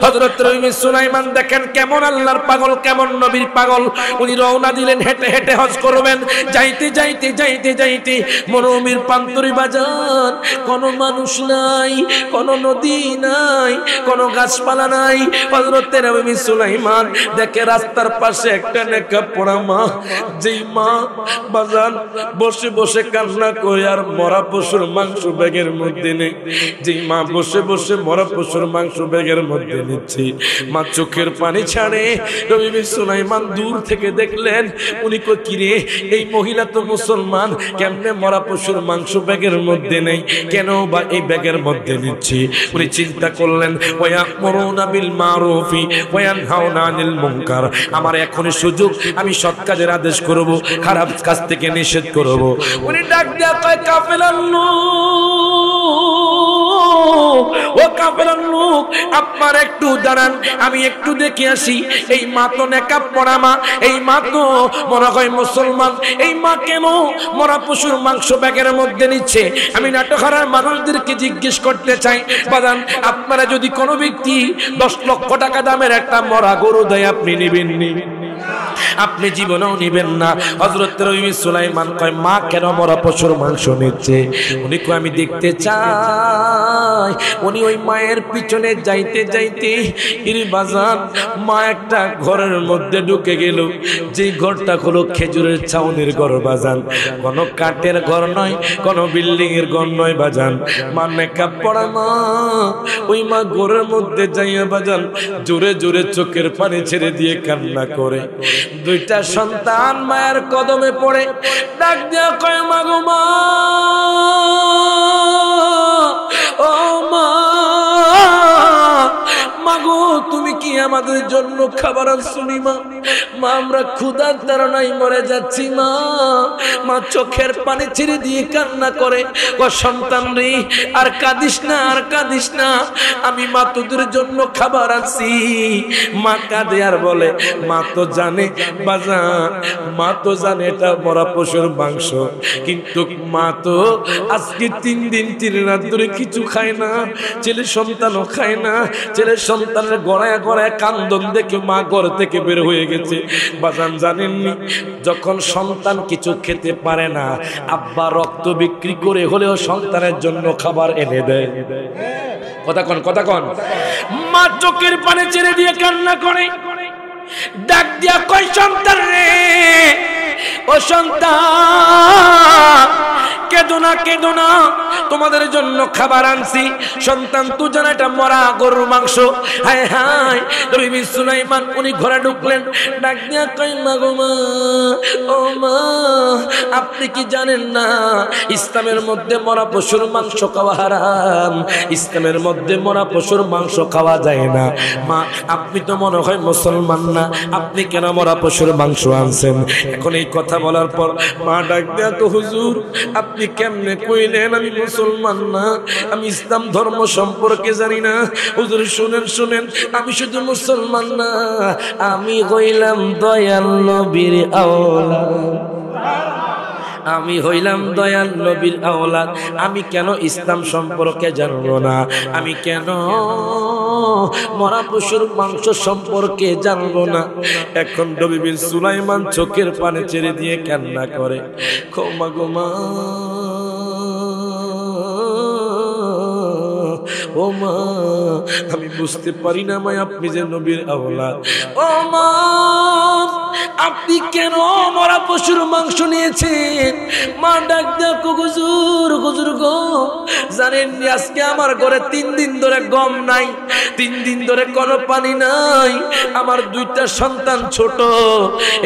হযরত সুলাইমান দেখেন কেমন আল্লাহর পাগল, কেমন নবীর পাগল। উনি রওনা দিলেন হেঁটে হেঁটে হজ করবেন। যাইতে যাইতে যাইতে যাইতে মরুভূমির প্রান্তরে বাজার, কোনো মানুষ নাই, কোনো নদী নাই, কোনো গাছপালা নাই। হযরত সুলাইমান দেখে রাস্তার পাশে একটা নেকাব পড়া মা, যেই মা বাজার বসে বসে কান্না করে আর মরা পশুর মাংস ব্যাগের মধ্যে নেই। যেই মা বসে বসে মরা পশুর মাংস ব্যাগের মধ্যে নিচ্ছে, মা চোখের পানি ছাড়ে। নবী সুলাইমান দূর থেকে দেখলেন, উনি কই কিরে এই মহিলা তো মুসলমান, কেমনে মরা পশুর মাংস ব্যাগের মধ্যে নেই, কেন বা এই ব্যাগের মধ্যে নিচ্ছে? উনি চিন্তা করলেন ওয়ায়ামুরুনা বিল মারুফি ওয়া ইয়ানহাউনা আনিল মুনকার, আমার এখনই সুযোগ, আমি সৎ কাজের আদেশ করব, খারাপ কাজ থেকে নিষেধ করব। উনি ডাক দেয়া কয় কাফেলার লোক, ও কাফেলার লোক, আপনার একটু দাঁড়ান, আমি একটু দেখে আসি। এই মা তো নেকাব পড়া মা, এই মা তো মনে হয় মুসলমান, এই মা কেন মরা পশুর মাংস ব্যাগের মধ্যে নিচ্ছে? আমি নাটকহারার মানুষদেরকে জিজ্ঞেস করতে চাই, বাদান আপনারা যদি কোনো ব্যক্তি 10 লক্ষ টাকা দামের একটা মরা গরু দেয়, আপনি নেবেন? আপনি জীবনেও নিবেন না। হযরত সুলাইমান কয় মা কেন মরা পশুর মাংস নিচ্ছে? উনি কয় আমি দেখতে চাই। উনি ওই মায়ের পিছনে যাইতে যাইতে বাজার মা একটা ঘরের মধ্যে ঢুকে গেল। যে ঘরটা হলো খেজুরের ছাউনির ঘর বাজান, কোন কাঠের ঘর নয়, কোন বিল্ডিং এর ঘর নয় বাজান। মা নেকাব পড়া মা, ওই মা ঘরের মধ্যে যাইয়া বাজান জোরে জোরে চোখের পানি ছেড়ে দিয়ে কান্না করে। দুইটা সন্তান মায়ের কদমে পড়ে ডাক দিয়া কয় মা গো মা, ও মা, মাগো তুমি কি আমাদের জন্য খাবার আনছনি? মা, মা আমরা ক্ষুধার তাড়নায় মরে যাচ্ছি মা। মা চোখের পানি ছেড়ে দিয়ে কান্না করে, ও সন্তান রে আর কাঁদিস না, আর কাঁদিস না, আমি মা তোদের জন্য খাবার আনছি। মা কাঁদে আর বলে মা তো জানে বাজান, মা তো জানে এটা মরা পশুর মাংস, কিন্তু মা তো আজকে 3 দিন 3 রাত ধরে কিছু খায় না, ছেলে সন্তানও খায় না। ছেলে সন্তানের গড়ায় গড়ায় কান্দন দেখে মা ঘর থেকে বের হয়ে গেছে। বাজান জানেননি, যখন সন্তান কিছু খেতে পারে না, আব্বা রক্ত বিক্রি করে হলেও সন্তানের জন্য খাবার এনে দেয়। কথা কন, কথা কন। মা চোখের পানি ছেড়ে দিয়ে কান্না করে, ডাক দিয়া কয় সন্তান রে, ও সন্তান কেঁদো না, কেঁদো না, তোমাদের জন্য খাবার আনছি। সন্তান তুই জানা এটা মরা গরুর মাংস। হায় হায়, নবী সুলাইমান উনি ঘরে ঢুকলেন, ডাক দিয়া কয় মা গো মা, ও মা আপনি কি জানেন না ইসলামের মধ্যে মরা পশুর মাংস খাওয়া হারাম, ইসলামের মধ্যে মরা পশুর মাংস খাওয়া যায় না। মা আপনি তো মনে হয় মুসলমান না, আপনি কেন মরা পশুর মাংস আনছেন? এখন এই কথা বলার পর মা ডাক দেয়া তো হুজুর আপনি কেমনে কইলেন আমি মুসলমান না, আমি ইসলাম ধর্ম সম্পর্কে জানি না। হুজুর শুনেন শুনেন, আমি শুধু মুসলমান না, আমি হইলাম দয়াল নবীর আওলাদ, আমি হইলাম দয়াল নবীর আওলাদ। আমি কেন ইসলাম সম্পর্কে জানবো না? আমি কেন মরা পশুর মাংস সম্পর্কে জানবো না? এখন নবী বিন সুলাইমান চোখের পানি ছেড়ে দিয়ে কান্না করে, ক্ষমা গো মা, ও মা আমি বুঝতে পারি না মা আপনি যে নবীর আওলাদ। ও মা আপনি কেন মরা পশুর মাংস নিয়েছেন? মা ডাক দেখো হুজুর, হুজুর গো জানেন আজকে আমার ঘরে 3 দিন ধরে গম নাই, 3 দিন ধরে কোনো পানি নাই। আমার 2টা সন্তান ছোট,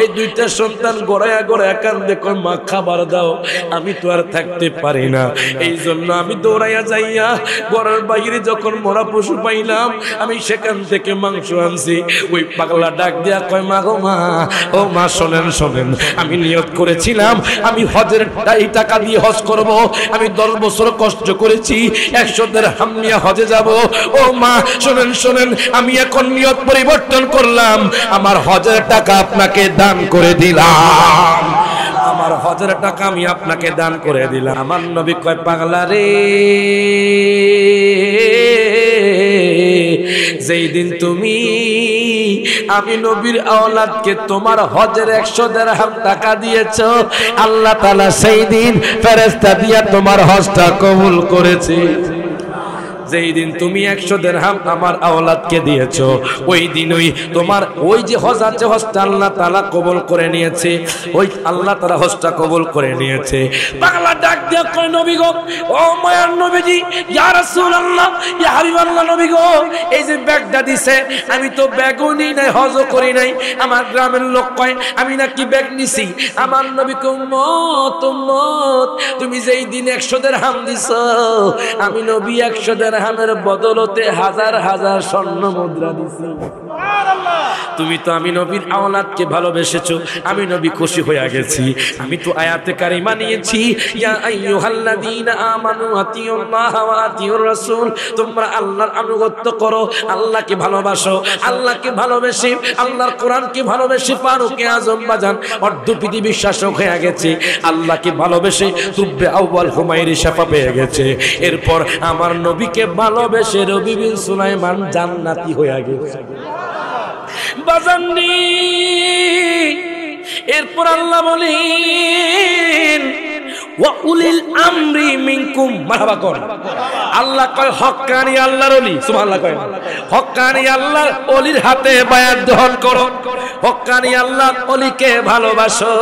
এই 2টা সন্তান গড়ায়া গড়ায়া কান্দে, কয় মা খাবার দাও। আমি তো আর থাকতে পারি না, এই জন্য আমি দৌড়াইয়া যাইয়া ঘরের বাইরে যখন মরা পশু পাইলাম আমি সেখান থেকে মাংস আনছি। ওই পাগলা ডাক দিয়া কয় মা গো মা, ও মা শোনেন শোনেন, আমি নিয়ত করেছিলাম আমি হজের টাকা দিয়ে হজ করব, আমি 10 বছর কষ্ট করেছি, 100 দিরহাম নিয়ে হজে যাব। ও মা শোনেন শোনেন, আমি এখন নিয়ত পরিবর্তন করলাম, আমার হজের টাকা আপনাকে দান করে দিলাম, আমার হজের টাকা আমি আপনাকে দান করে দিলাম। আমার নবী কয় পাগলা রে, যেই দিন তুমি আমি নবীর আওলাদকে তোমার হজের 100 দিরহাম টাকা দিয়েছো, আল্লাহ তাআলা সেই দিন ফেরেশতা দিয়া তোমার হজটা কবুল করেছে। যেই দিন তুমি 100 দিরহাম আমার আওলাদকে দিয়েছো, ওই দিন ওই তোমার ওই যে হজ আছে, হজটা আল্লাহ তাআলা কবুল করে নিয়েছে। ওই আল্লাহ তাআলা হজটা কবুল করে নিয়েছে। পাগলা ডাক দিয়ে কয়, নবী গো, ও মায়ার নবীজি, ইয়া রাসূলুল্লাহ, ইয়া হাবিবাল্লাহ, নবী গো, এই যে ব্যাগটা দিছে, আমি তো ব্যাগও নিই নাই, হজও করি নাই। আমার গ্রামের লোক কয় আমি নাকি ব্যাগ নিছি। আমার নবী কয়, উম্মত উম্মত, তুমি যেই দিন 100 দিরহাম দিছো, আমি নবী 100 দিরহামের বদলতে হাজার হাজার স্বর্ণ মুদ্রা দিছি। তুমি তো আমি নবীর আওলাদকে ভালোবেসেছো, আমি নবী খুশি হয়ে গেছি। আমি তো আয়াতে কারিমা নিয়েছি, ইয়া আইয়ুহাল্লাযীনা আমানু আতিউল্লাহ ওয়া আতিউর রাসূল, তোমরা আল্লাহর আনুগত্য করো, আল্লাহকে ভালোবাসো। আল্লাহকে ভালোবেসে, আল্লাহর কোরআনকে ভালোবেসে ফারুক আযম বাজান অর্ধ পৃথিবী শাসক হয়ে গেছে। আল্লাহকে ভালোবেসে তুব্বে আউয়াল হুমায়রি শাফা পেয়ে গেছে। এরপর আমার নবীকে ভালোবেসে রবি বিন সুলাইমান জান্নাতি হয়ে গেছে। বাজাননি, এরপর আল্লাহ বলেন ওয়া উলিল আমরি মিনকুম, মারহাবা কর। আল্লাহ কয় হক্কানি আল্লাহর ওলি, সুবহানাল্লাহ কয়, হক্কানি আল্লাহর ওলির হাতে বায়াত গ্রহণ করো, হক্কানি আল্লাহর ওলিকে ভালোবাসো,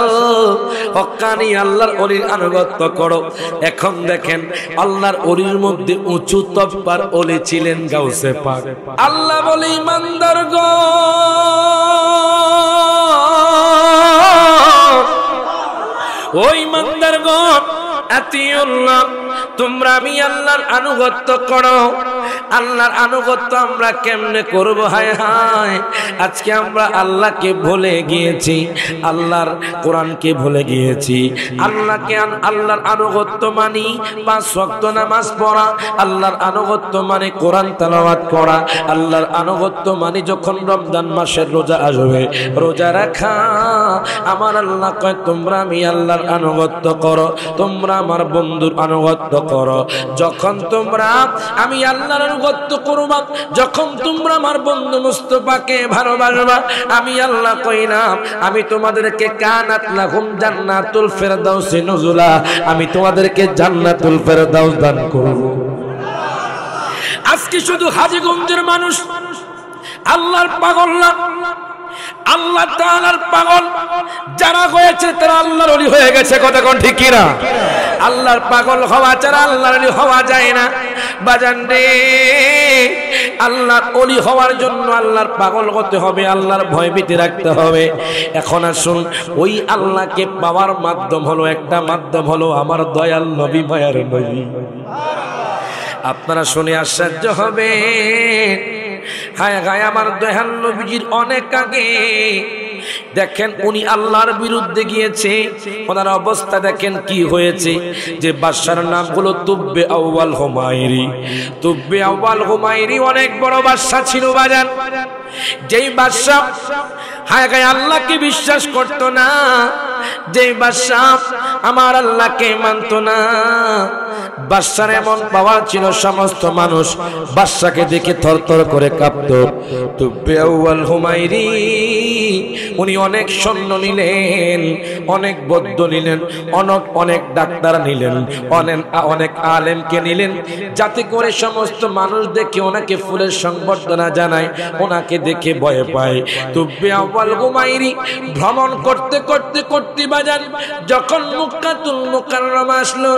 হক্কানি আল্লাহর ওলির আনুগত্য করো। এখন দেখেন আল্লাহর ওলির মধ্যে উঁচু তবকার ওলি ছিলেন গাউসে পাক। আল্লাহ বলে, ইমানদারগণ, ওই ইমানদারগণ, আতিউল্লাহ, তোমরা আমি আল্লাহর আনুগত্য করো। আল্লাহর আনুগত্য আমরা কেমনে করব? হায় হায়, আজকে আমরা আল্লাহকে ভুলে গিয়েছি, আল্লাহর কোরআনকে ভুলে গিয়েছি। আল্লাহর আনুগত্য মানি 5 ওয়াক্ত নামাজ পড়া, আল্লাহর আনুগত্য মানে কোরআন তেলাওয়াত করা, আল্লাহর আনুগত্য মানে যখন রমজান মাসের রোজা আসবে রোজা রাখা। আমার আল্লাহ কয়, তোমরা আমি আল্লাহর আনুগত্য করো, তোমরা আমার বন্ধুর আনুগত্য করো। যখন তোমরা আমি আল্লাহর আনুগত্য করবা, যখন তোমরা আমার বন্ধু মুস্তাফাকে ভালোবাসবা, আমি আল্লাহ কইলাম আমি তোমাদেরকে কানাত লাহুম জান্নাতুল ফিরদাউসি নুজুলা, আমি তোমাদেরকে জান্নাতুল ফিরদাউস দান করব। আজকে শুধু হাজীগঞ্জের মানুষ আল্লাহর পাগল না, আল্লাহ তাআলার পাগল যারা হয়েছে তারা আল্লাহর ওলি হয়ে গেছে। কথা কোন ঠিক কি না? আল্লাহর পাগল হওয়া ছাড়া আল্লাহর ওলি হওয়া যায় না। বাজান রে, আল্লাহর ওলি হওয়ার জন্য আল্লাহর পাগল হতে হবে, আল্লাহর ভয়ভীতি রাখতে হবে। এখন আসুন, ওই আল্লাহকে পাওয়ার মাধ্যম হলো, একটা মাধ্যম হলো আমার দয়াল নবী, মায়ার নবী। আপনারা শুনে আশ্চর্য হবে, হায় হায়, আমার দয়াল নবীজির অনেক আগে দেখেন উনি আল্লাহর বিরুদ্ধে গিয়েছে, ওনার অবস্থা দেখেন কি হয়েছে। যে বাদশার নাম হলো তুব্বে আউয়াল হুমায়রি। তুব্বে আউয়াল হুমায়রি অনেক বড় বাদশা ছিল বাজান। যেই বাদশা হায় হায় আল্লাহকে বিশ্বাস করত না, যেই বাদশা আমার আল্লাহকে মানত না, বাদশার এমন পাওয়ার ছিল সমস্ত মানুষ বাদশাকে দেখে থরথর করে কাঁপত। তুব্বে আউয়াল হুমায়রি উনি অনেক সৈন্য নিলেন, অনেক বৌদ্ধ নিলেন, অনেক ডাক্তার নিলেন, অনেক আলেমকে নিলেন, যাতে করে সমস্ত মানুষ দেখে ওনাকে ফুলের সংবর্ধনা জানায়, ওনাকে দেখে ভয় পায়। তুব্বে আউয়াল হুমায়রি ভ্রমণ করতে করতে করতে বাজান যখন মক্কাতুল মুকাররমা আসলো,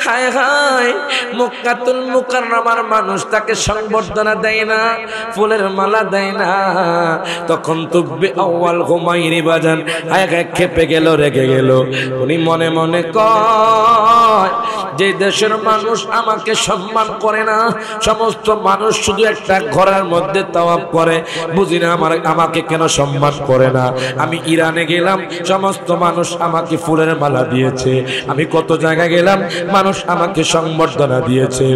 হায় হায়, মক্কাতুল মুকাররমার মানুষ তাকে সংবর্ধনা দেয় না, ফুলের মালা দেয় না। তখন তুব্বে আউয়াল হুমায়রি বাজান হায় হায় খেপে গেল, রেগে গেল। উনি মনে মনে কয়, যে দেশের মানুষ আমাকে সম্মান করে না, সমস্ত মানুষ শুধু একটা ঘরের মধ্যে তাওয়াফ করে, বুঝি না আমাকে কেন সম্মান করে না। আমি ইরানে গেলাম, সমস্ত মানুষ আমাকে ফুলের মালা দিয়েছে, আমি কত জায়গায় গেলাম, মানুষ আমাকে সংবর্ধনা দিয়েছে।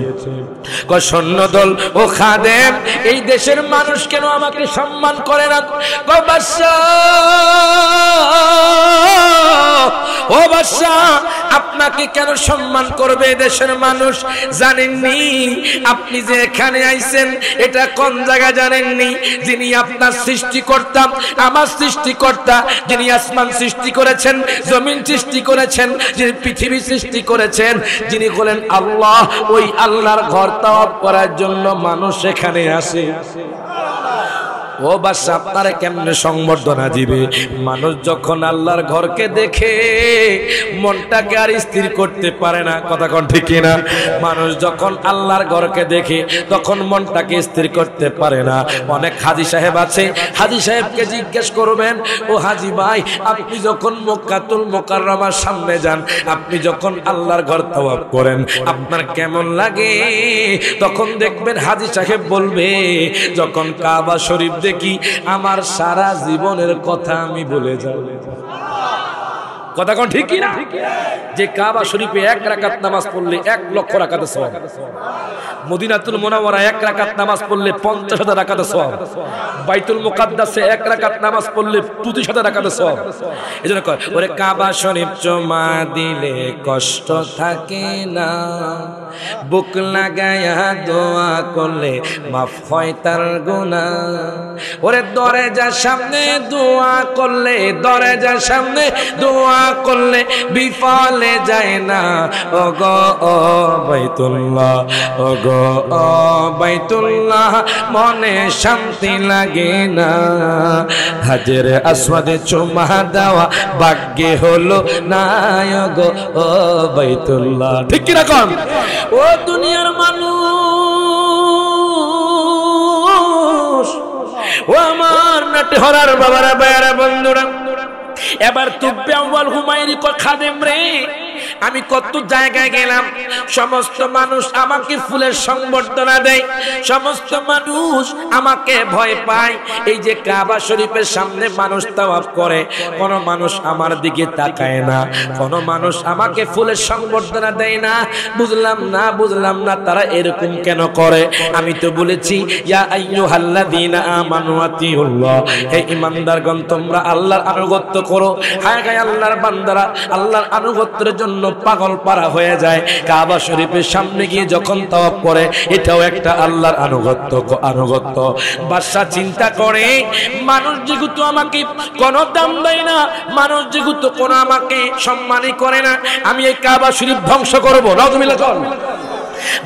সৈন্যদল ও খাদেম, এই দেশের মানুষ কেন আমাকে সম্মান করে না? ও বাদশা, আপনাকে কেন সম্মান করবে দেশের মানুষ জানেননি? আপনি যে এখানে আইছেন এটা কোন জায়গা জানেননি? যিনি আপনার সৃষ্টিকর্তা, আমার সৃষ্টিকর্তা, যিনি আসমান সৃষ্টি করেছেন, জমিন সৃষ্টি করেছেন, যিনি পৃথিবী সৃষ্টি করেছেন, যিনি হলেন আল্লাহ, ওই আল্লাহর ঘর তাওয়াফ করার জন্য মানুষ এখানে আসে। ও বাদশা, আপনারা কেমনে সংবর্ধনা দিবে? মানুষ যখন আল্লাহর ঘরকে দেখে মনটাকে আর স্থির করতে পারে না, কথা কোন ঠিক না? মানুষ যখন আল্লাহর ঘরকে দেখে তখন মনটাকে স্থির করতে পারে না। অনেক হাজী সাহেব আছে, হাজী সাহেবকে জিজ্ঞেস করবেন, ও হাজী ভাই, আপনি যখন মক্কাতুল মুকাররমার সামনে যান, আপনি যখন আল্লাহর ঘর তাওয়াফ করেন, আপনার কেমন লাগে? তখন দেখবেন হাজী সাহেব বলবে, যখন কাবা শরীফ দেখি আমার সারা জীবনের কথা আমি ভুলে যাই। কথা কোন ঠিক না? যে কাবা শরীফে 1 রাকাত নামাজ পড়লে 1 লক্ষ রাকাতের সওয়াব, মদিনাতুল মুনাওয়ারা 1 রাকাত নামাজ পড়লে 50,000 রাকাতের সওয়াব, বাইতুল মুকাদ্দাসে 1 রাকাত নামাজ পড়লে 25,000 রাকাতের সওয়াব। এজন্য কয়, ওরে কাবা শরীফ চুমা দিলে কষ্ট থাকে না, বুক লাগায়া দোয়া করলে মাফ হয় তার গুনাহ। ওরে দরজার সামনে দোয়া করলে, দরজার সামনে দোয়া করলে বিফলে যায় না। ওগো ও বাইতুল্লাহ, ওগো ও বাইতুল্লাহ, মনে শান্তি লাগে না। হাজরে আসওয়াদে চুমা দেওয়া ভাগ্যে হলো না, ওগো ও বাইতুল্লাহ। ঠিক কি রকম? ও দুনিয়ার মানুষ, ও আমার নাটে হরার বাবারা, ভাইয়ারা, বন্ধুরা, এবার তুব্বে আউয়াল হুমায়রি খাদেম রে, আমি কত জায়গায় গেলাম, সমস্ত মানুষ আমাকে ফুলের সংবর্ধনা দেয়, সমস্ত মানুষ আমাকে ভয় পায়। এই যে কাবা শরীফের সামনে মানুষ তাওয়াফ করে, কোন মানুষ আমার দিকে তাকায় না, কোন মানুষ আমাকে ফুলের সংবর্ধনা দেয় না। বুঝলাম না, বুঝলাম না তারা এরকম কেন করে। আমি তো বলেছি, ইয়া আইয়ুহাল্লাযীনা আমানু আতিউল্লাহ, হে ঈমানদারগণ, তোমরা আল্লাহর আনুগত্য করো। হায় হায়, আল্লাহর বান্দারা আল্লাহর আনুগত্যের জন্য পাগল পারা হয়ে যায়। কাবা শরীফের সামনে গিয়ে যখন তাওয়াফ করে, এটাও একটা আল্লাহর আনুগত্য। বাদশা চিন্তা করে, মানুষ যেহেতু আমাকে কোনো দাম দেয় না, মানুষ যেহেতু কোনো আমাকে সম্মানই করে না, আমি এই কাবা শরীফ ধ্বংস করবো। নাউযুবিল্লাহ।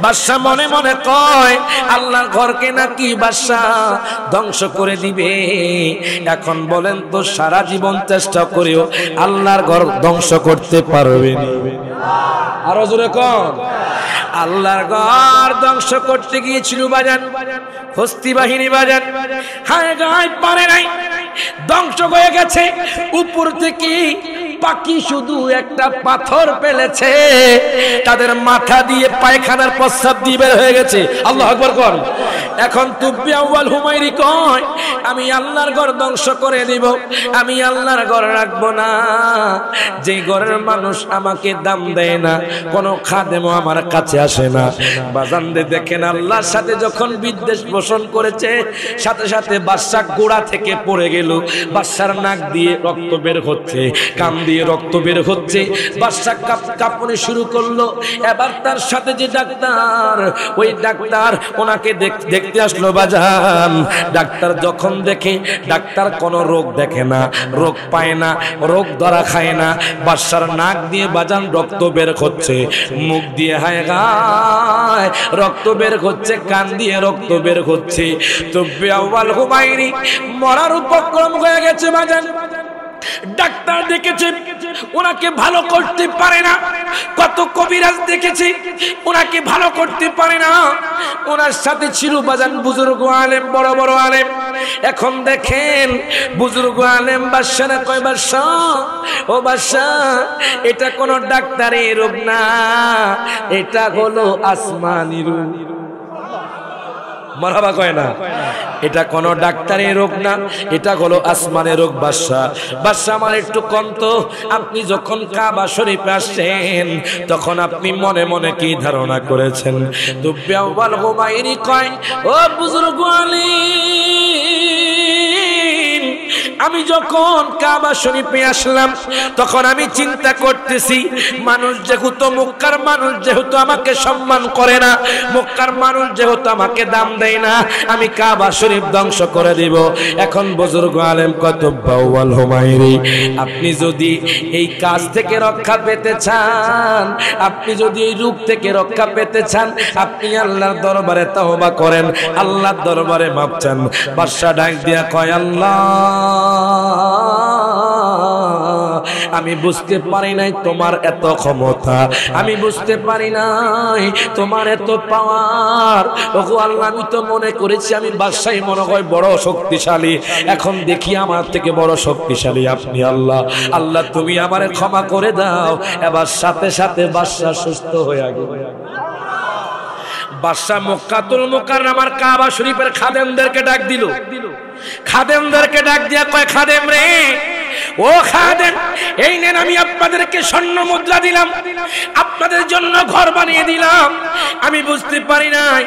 বাদশা মনে মনে কয়, আল্লাহর ঘরকে নাকি বাদশা ধ্বংস করে দিবে। এখন বলেন তো, সারা জীবন চেষ্টা করেও আল্লাহর ঘর ধ্বংস করতে পারবে না? আরো জোরে কোন? আল্লাহর ঘর ধ্বংস করতে গিয়েছিল বাজান হস্তি বাহিনী, বাজান হায় গায় পারে নাই, ধ্বংস হয়ে গেছে। উপর থেকে পাখি শুধু একটা পাথর ফেলেছে, তাদের মাথা দিয়ে পায়খানার প্রস্রাব দিয়ে বের হয়ে গেছে। আল্লাহু আকবার কর। এখন তুব্বি আউয়াল হুমায়রি কয়, আমি আল্লাহর ঘর ধ্বংস করে দিব, আমি আল্লাহর ঘর রাখবো না। যে ঘরের মানুষ আমাকে দাম দেয় না, কোনো খাদেমও আমার কাছে আসে না। বাজানদের দেখেন, আল্লাহর সাথে যখন বিদ্বেষ পোষণ করেছে, সাথে সাথে বাদশা গোড়া থেকে পড়ে গেল। বাদশার নাক দিয়ে রক্ত বের হচ্ছে, কান দিয়ে রক্ত বের হচ্ছে। বাদশা কাঁপুনি শুরু করলো। এবার তার সাথে যে ডাক্তার, ওই ডাক্তার ওনাকে দেখতে আসলো বাজান। ডাক্তার যখন দেখে, ডাক্তার কোনো রোগ দেখে না, রোগ পায় না, রোগ ধরা খায় না। বাদশার নাক দিয়ে বাজান রক্ত বের হচ্ছে, মুখ দিয়ে হায় গায় রক্ত বের হচ্ছে, কান দিয়ে রক্ত বের হচ্ছে। তুব্বি আউয়াল হুমায়রি মরার উপক্রম হয়ে গেছে বাজান। ডাক্তার দেখেছে ওনাকে ভালো করতে পারে না, কত কবিরাজ দেখেছে ওনাকে ভালো করতে পারে না। ওনার সাথে ছিল বাজান বুজুর্গ আলেম, বড় বড় আলেম। এখন দেখেন বুজুর্গ আলেম বাদশারা কয়, বাদশা ও বাদশা, এটা কোনো ডাক্তারের রোগ না, এটা হলো আসমানি রোগ। মারহাবা কয় না, এটা কোন ডাক্তারের রোগ না, এটা হলো আসমানের রোগ। বাদশা, বাদশা আমার একটু কন্ত, আপনি যখন কাবা শরীফে আসছেন তখন আপনি মনে মনে কি ধারণা করেছেন? তুব্বি আউয়াল হুমায়রি কয়, ও বুজুর্গ আলিম, আমি যখন কাবা শরীফে আসলাম তখন আমি চিন্তা করতেছি, মানুষ যেহেতু মক্কার মানুষ যেহেতু আমাকে সম্মান করে না, মক্কার মানুষ যেহেতু আমাকে দাম দেয় না, আমি কাবা শরীফ ধ্বংস করে দিব। এখন বুজুর্গ আলেম কতব্বাউল হুমায়রি, আপনি যদি এই কাজ থেকে রক্ষা পেতে চান, আপনি যদি এই রূপ থেকে রক্ষা পেতে চান, আপনি আল্লাহর দরবারে তওবা করেন, আল্লাহর দরবারে মাপ চান। বাদশা ডাক দিয়া কয়, আল্লাহ আমি বুঝতে পারি নাই তোমার এত ক্ষমতা, আমি বুঝতে পারি নাই তোমার এত পাওয়ার। ওগো আল্লাহ, আমি তো মনে করেছি আমি বাদশাই মনে হয় বড় শক্তিশালী, এখন দেখি আমার থেকে বড় শক্তিশালী আপনি আল্লাহ। আল্লাহ তুমি আমারে ক্ষমা করে দাও। এবার সাথে সাথে বাদশা সুস্থ হয়ে গেল। বাদশা মক্কাতুল মুকাররমার কাবা শরীফের খাদেমদেরকে ডাক দিল, খাদেমদেরকে ডাক দিয়া কয়, খাদেম রে, ও খাদেম, এই নেন আমি আপনাদেরকে স্বর্ণ মুদ্রা দিলাম, আপনাদের জন্য ঘর বানিয়ে দিলাম। আমি বুঝতে পারি নাই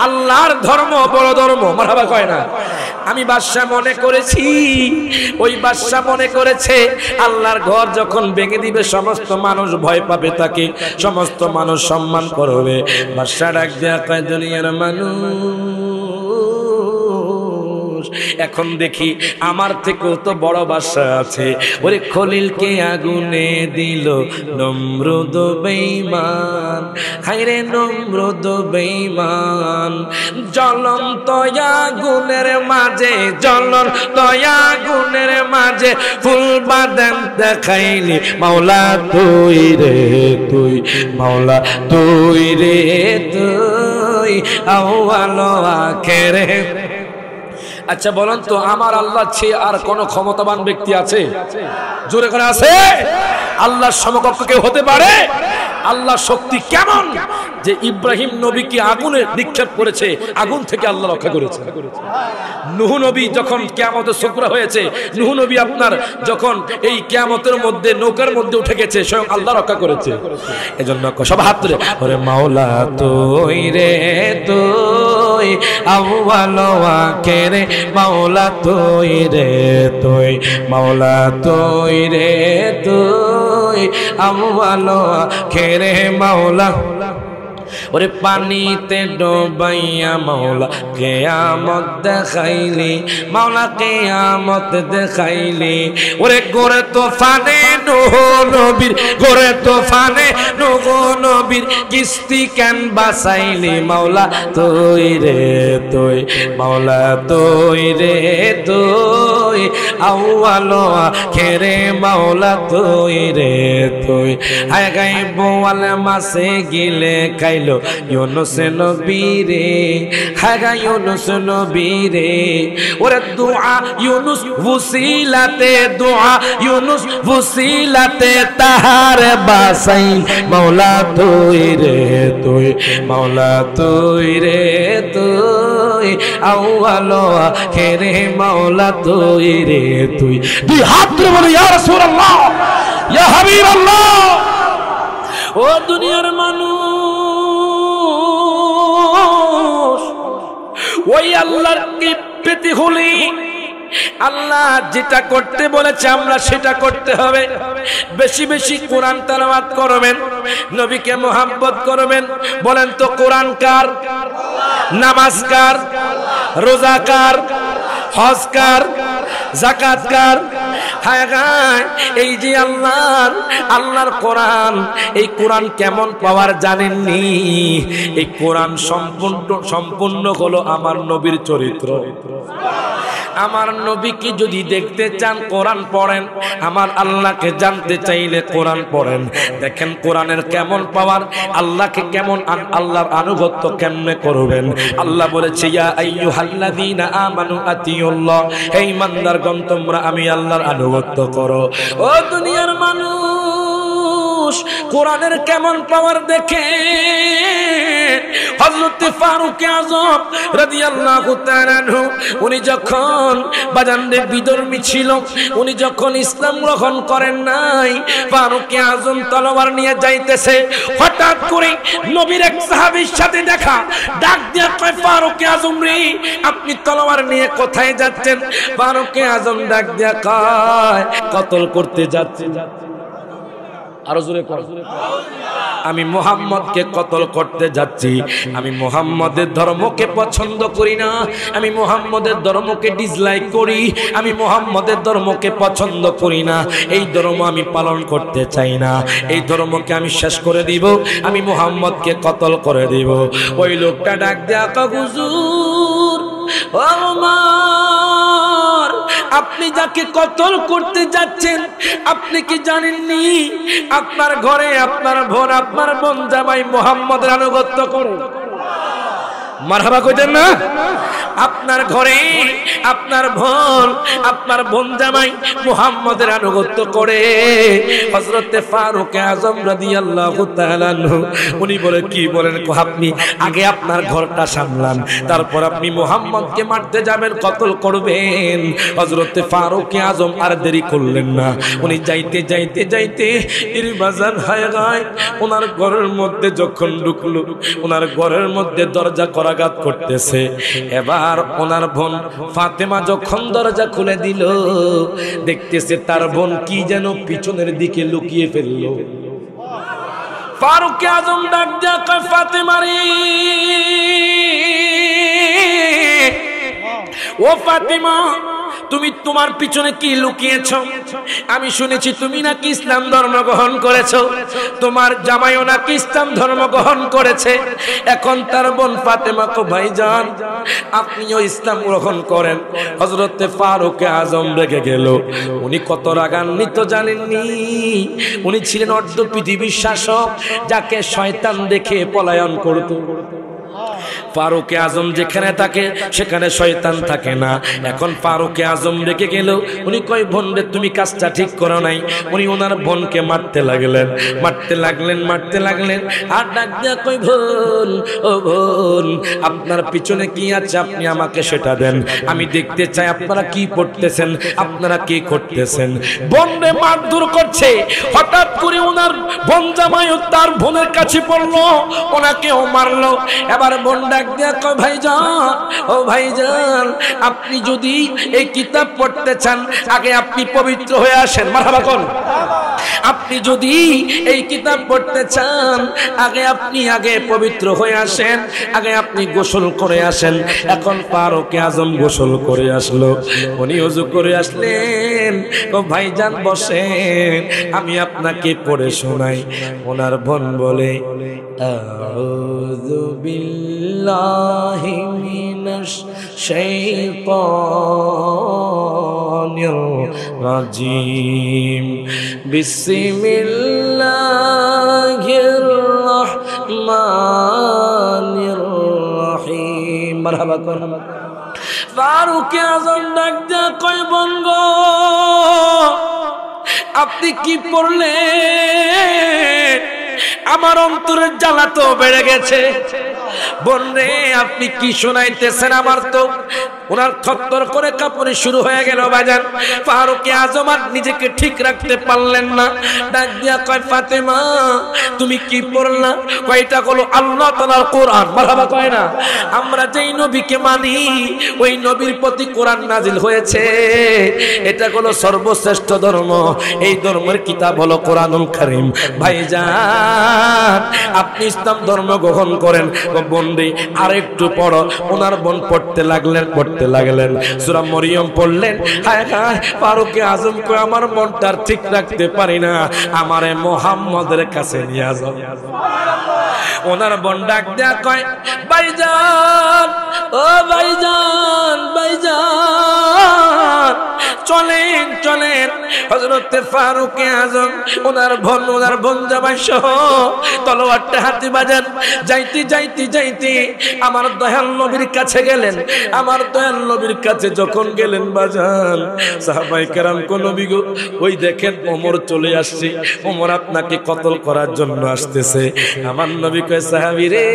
আল্লাহর ধর্ম বড় ধর্ম, মারহাবা কয় না। আমি বাদশা মনে করেছি, ওই বাদশা মনে করেছে আল্লাহর ঘর যখন ভেঙে দিবে সমস্ত মানুষ ভয় পাবে, তাকে সমস্ত মানুষ সম্মান করবে। বাদশা ডাক দেয়া কয়, দুনিয়ার মানুষ, এখন দেখি আমার থেকেও তো বড় বাদশা আছে। ওরে খলিলকে আগুনে দিল নমরুদ বেঈমান, হায়রে নমরুদ বেঈমান, জ্বলন্ত আগুনের মাঝে, জ্বলন্ত আগুনের মাঝে ফুল বাদাম দেখাইলি মাওলা তুই রে তুই, মাওলা তুই রে তুই, আউয়াল আখিরে। আচ্ছা বলেন তো, আমার আল্লাহ চেয়ে আর কোন ক্ষমতাবান ব্যক্তি আছে? জোরে করে আছে? আল্লাহর সমকক্ষ কেউ হতে পারে? আল্লাহর শক্তি কেমন যে ইব্রাহিম নবীকে আগুনে নিক্ষেপ করেছে, আগুন থেকে আল্লাহ রক্ষা করেছে। নূহ নবী যখন কিয়ামতের সুকরা হয়েছে, নূহ নবী আপনার যখন এই কিয়ামতের মধ্যে নৌকার মধ্যে উঠে গেছে, স্বয়ং আল্লাহ রক্ষা করেছে। এজন্য সব হাত ধরে ওরে মাওলা তুই রে তুই, আউয়াল আখিরে, মাওলা তুই রে তুই, মাওলা তুই রে তুই, আউয়াল আখিরে মাওলা। ওরে পানিতে ডোবাইয়া মাওলা কিয়ামত দেখাইলি, মাওলা কিয়ামত দেখাইলি। ওরে গোরে তোফানে নূহ নবীর, গোরে তোফানে নূহ নবীর কিস্তি কেন বাঁচাইলি, মাওলা তুই রে তুই, মাওলা তুই রে তুই, আউয়াল আখিরে মাওলা তুই রে তুই। হায় গাই বোয়াল মাছে গিলে খাইলো ইউনুস নবী রে, হায় ইউনুস নবী রে। ওরে দুআ ইউনুস ওসিলাতে, দুআ ইউনুস ওসিলাতে তাহার বাসাই, মাওলা তুই রে তুই, মাওলা তুই রে তুই, আউয়াল আখিরে মাওলা তুই রে তুই। দুই হাত ধরে বলে ইয়া রাসূলুল্লাহ, ইয়া হাবিবাল্লাহ। ও দুনিয়ার মানুষ, ওই আল্লাহর কি পেতে হলি, আল্লাহ যেটা করতে বলেছে আমরা সেটা করতে হবে। বেশি বেশি কোরআন তেলাওয়াত করবেন, নবীকে মোহাব্বত করবেন। বলেন তো কোরআন কার, নামাজ কার, রোজা কার, হজ কার, যাকাত কার? হায় হায়, এই যে আল্লাহর কোরআন, এই কোরআন কেমন পাওয়ার জানেননি? এই কোরআন সম্পূর্ণ হলো আমার নবীর চরিত্র। আমার নবীকে যদি দেখতে চান কোরআন পড়েন, আমার আল্লাহকে জানতে চাইলে কোরআন পড়েন। দেখেন কোরআনের কেমন পাওয়ার, আল্লাহকে কেমন, আল্লাহর আনুগত্য কেমনে করবেন। আল্লাহ বলেছে ইয়া আইয়ুহাল্লাযীনা আমানু আতিউল্লাহ, হে ঈমানদারগণ তোমরা আমি আল্লাহর আনুগত্য করো। ও দুনিয়ার মানুষ, মানুষ কোরআনের কেমন পাওয়ার দেখে হযরত ফারুক আযম রাদিয়াল্লাহু তাআলা আনহু উনি যখন বাজানদের বিধর্মী ছিল, উনি যখন ইসলাম গ্রহণ করেন নাই, ফারুক আযম তলোয়ার নিয়ে যাইতেছে, হঠাৎ করে নবীর এক সাহাবীর সাথে দেখা, ডাক দিয়ে কয় ফারুক আযম রে আপনি তলোয়ার নিয়ে কোথায় যাচ্ছেন? ফারুক আযম ডাক দিয়ে কয় কতল করতে যাচ্ছি। আরো জোরে কর, আমি মুহাম্মদকে কতল করতে যাচ্ছি। আমি মুহাম্মদের ধর্মকে পছন্দ করি না, আমি মুহাম্মদের ধর্মকে ডিসলাইক করি, আমি মুহাম্মদের ধর্মকে পছন্দ করি না। এই ধর্ম আমি পালন করতে চাই না, এই ধর্মকে আমি শেষ করে দিব, আমি মুহাম্মদকে কতল করে দিব। ওই লোকটা ডাক দেয়া কয় হুজুর ও ওমর, আপনি যাকে কতল করতে যাচ্ছেন আপনি কি জানেননি আপনার ঘরে আপনার বোন জামাই মুহাম্মদের আনুগত্য করে? মারহাবা কইতেন না? আপনার ঘরে আপনার বোন জামাই মুহাম্মদের আনুগত্য করে। হযরত ফারুক আযম রাদিয়াল্লাহু তাআলা আনহু উনি বলে কি বলেন, আপনি আগে আপনার ঘরটা সামলান, তারপর আপনি মুহাম্মদকে মারতে যাবেন, কতল করবেন। হযরত ফারুক আযম আর দেরি করলেন না, উনি যাইতে যাইতে যাইতে ইরবাজান হায় গায় ওনার ঘরের মধ্যে যখন ঢুকলো, ওনার ঘরের মধ্যে দরজা করাঘাত করতেছে। এবার ওনার বোন ফাতেমা যখন দরজা খুলে দিল, দেখতেছে তার বোন কি যেন পিছনের দিকে লুকিয়ে ফেললো। ফারুক আযম ডাক দিয়া কয় ফাতেমা রে, ও ফাতেমা তুমি তোমার পিছনে কি লুকিয়েছ? আমি শুনেছি তুমি নাকি ইসলাম ধর্ম গ্রহণ করেছো, তোমার জামাইও নাকি ইসলাম ধর্ম গ্রহণ করেছে। এখন তার বোন ফাতেমা কো ভাইজান আপনিও ইসলাম গ্রহণ করেন। হযরত ফারুক আযম রেগে গেল। উনি কত রাগান্বিত জানেননি? উনি ছিলেন অর্ধ পৃথিবীর শাসক, যাকে শয়তান দেখে পলায়ন করত। ফারুক আযম যেখানে থাকে সেখানে শয়তান থাকে না। এখন ফারুক আযম রেগে গেল। উনি কয় বোন রে তুমি কাজটা ঠিক করো নাই। উনি ওনার বোনকে মারতে লাগলেন। আর ডাক দিয়া কই বোন, ও বোন আপনার পিছনে কি আছে আপনি আমাকে সেটা দেন, আমি দেখতে চাই আপনারা কি করতেছেন, আপনারা কি করতেছেন। বোন রে মারধর করছে। হঠাৎ করে ওনার বোন জামাই তার বোনের কাছে পড়লো, ওনাকেও মারলো। এবার বোন ডাক দিয়া কয় ভাইজান, ও ভাইজান আপনি যদি এই কিতাব পড়তে চান আগে আপনি পবিত্র হয়ে আসেন। মারহাবা কোন? আপনি যদি এই কিতাব পড়তে চান আগে পবিত্র হয়ে আসেন, আগে আপনি গোসল করে আসেন। এখন ফারুক আযম গোসল করে আসলো, উনি ওযু করে আসলেন। ও ভাইজান বসেন, আমি আপনাকে পড়ে শোনাই। ওনার বোন বলে আউযু বিল্লাহি মিনাশ শাইতানির রাজিম বিসমিল্লাহির রহমানির রহিম। মারহাবা কোন? ফারুক আযম ডাক দিয়া কয় বোন গো আপনি কি পড়লেন? আমার অন্তরের জ্বালা তো বেড়ে গেছে। বোন রে আপনি কি শোনাইতেছেন? আমার তো ওনার থরথর করে কাঁপুনি শুরু হয়ে গেল বাজান। ফারুক আযম আর নিজেকে ঠিক রাখতে পারলেন না। ডাক দিয়া কয় ফাতেমা তুমি কি পড়লা? কয়টা হলো আল্লাহ তাআলার কোরআন। মারহাবা কয় না? আমরা যেই নবীকে মানি ওই নবীর প্রতি কোরআন নাজিল হয়েছে। এটা হলো সর্বশ্রেষ্ঠ ধর্ম। এই ধর্মের কিতাব হলো কোরআনুল কারীম। ভাইজান আপনি ইসলাম ধর্ম গ্রহণ করেন। বোন রে আরেকটু পড়ো। ওনার বোন পড়তে লাগলেন সূরা মরিয়ম পড়লেন। হায় হায় ফারুক আযম কয় আমার মনটা ঠিক রাখতে পারি না, আমারে মুহাম্মদের কাছে নিয়ে যাও। ওনার বোন ডাক দেয়া কয় ভাইজান, ও ভাইজান চলেন চলেন। হযরত ফারুক আযম ওনার বোন জামাই সহ তলোয়ারটা হাতে বাজান। যাইতে যাইতে যাইতে আমার দয়াল নবীর কাছে গেলেন। আমার দয়াল নবীর কাছে যখন গেলেন বাজান, সাহাবায়ে কেরাম কো নবী গো, ওই দেখেন ওমর চলে আসছে, ওমর আপনাকে কতল করার জন্য আসতেছে। আমার নবী কয় সাহাবী রে,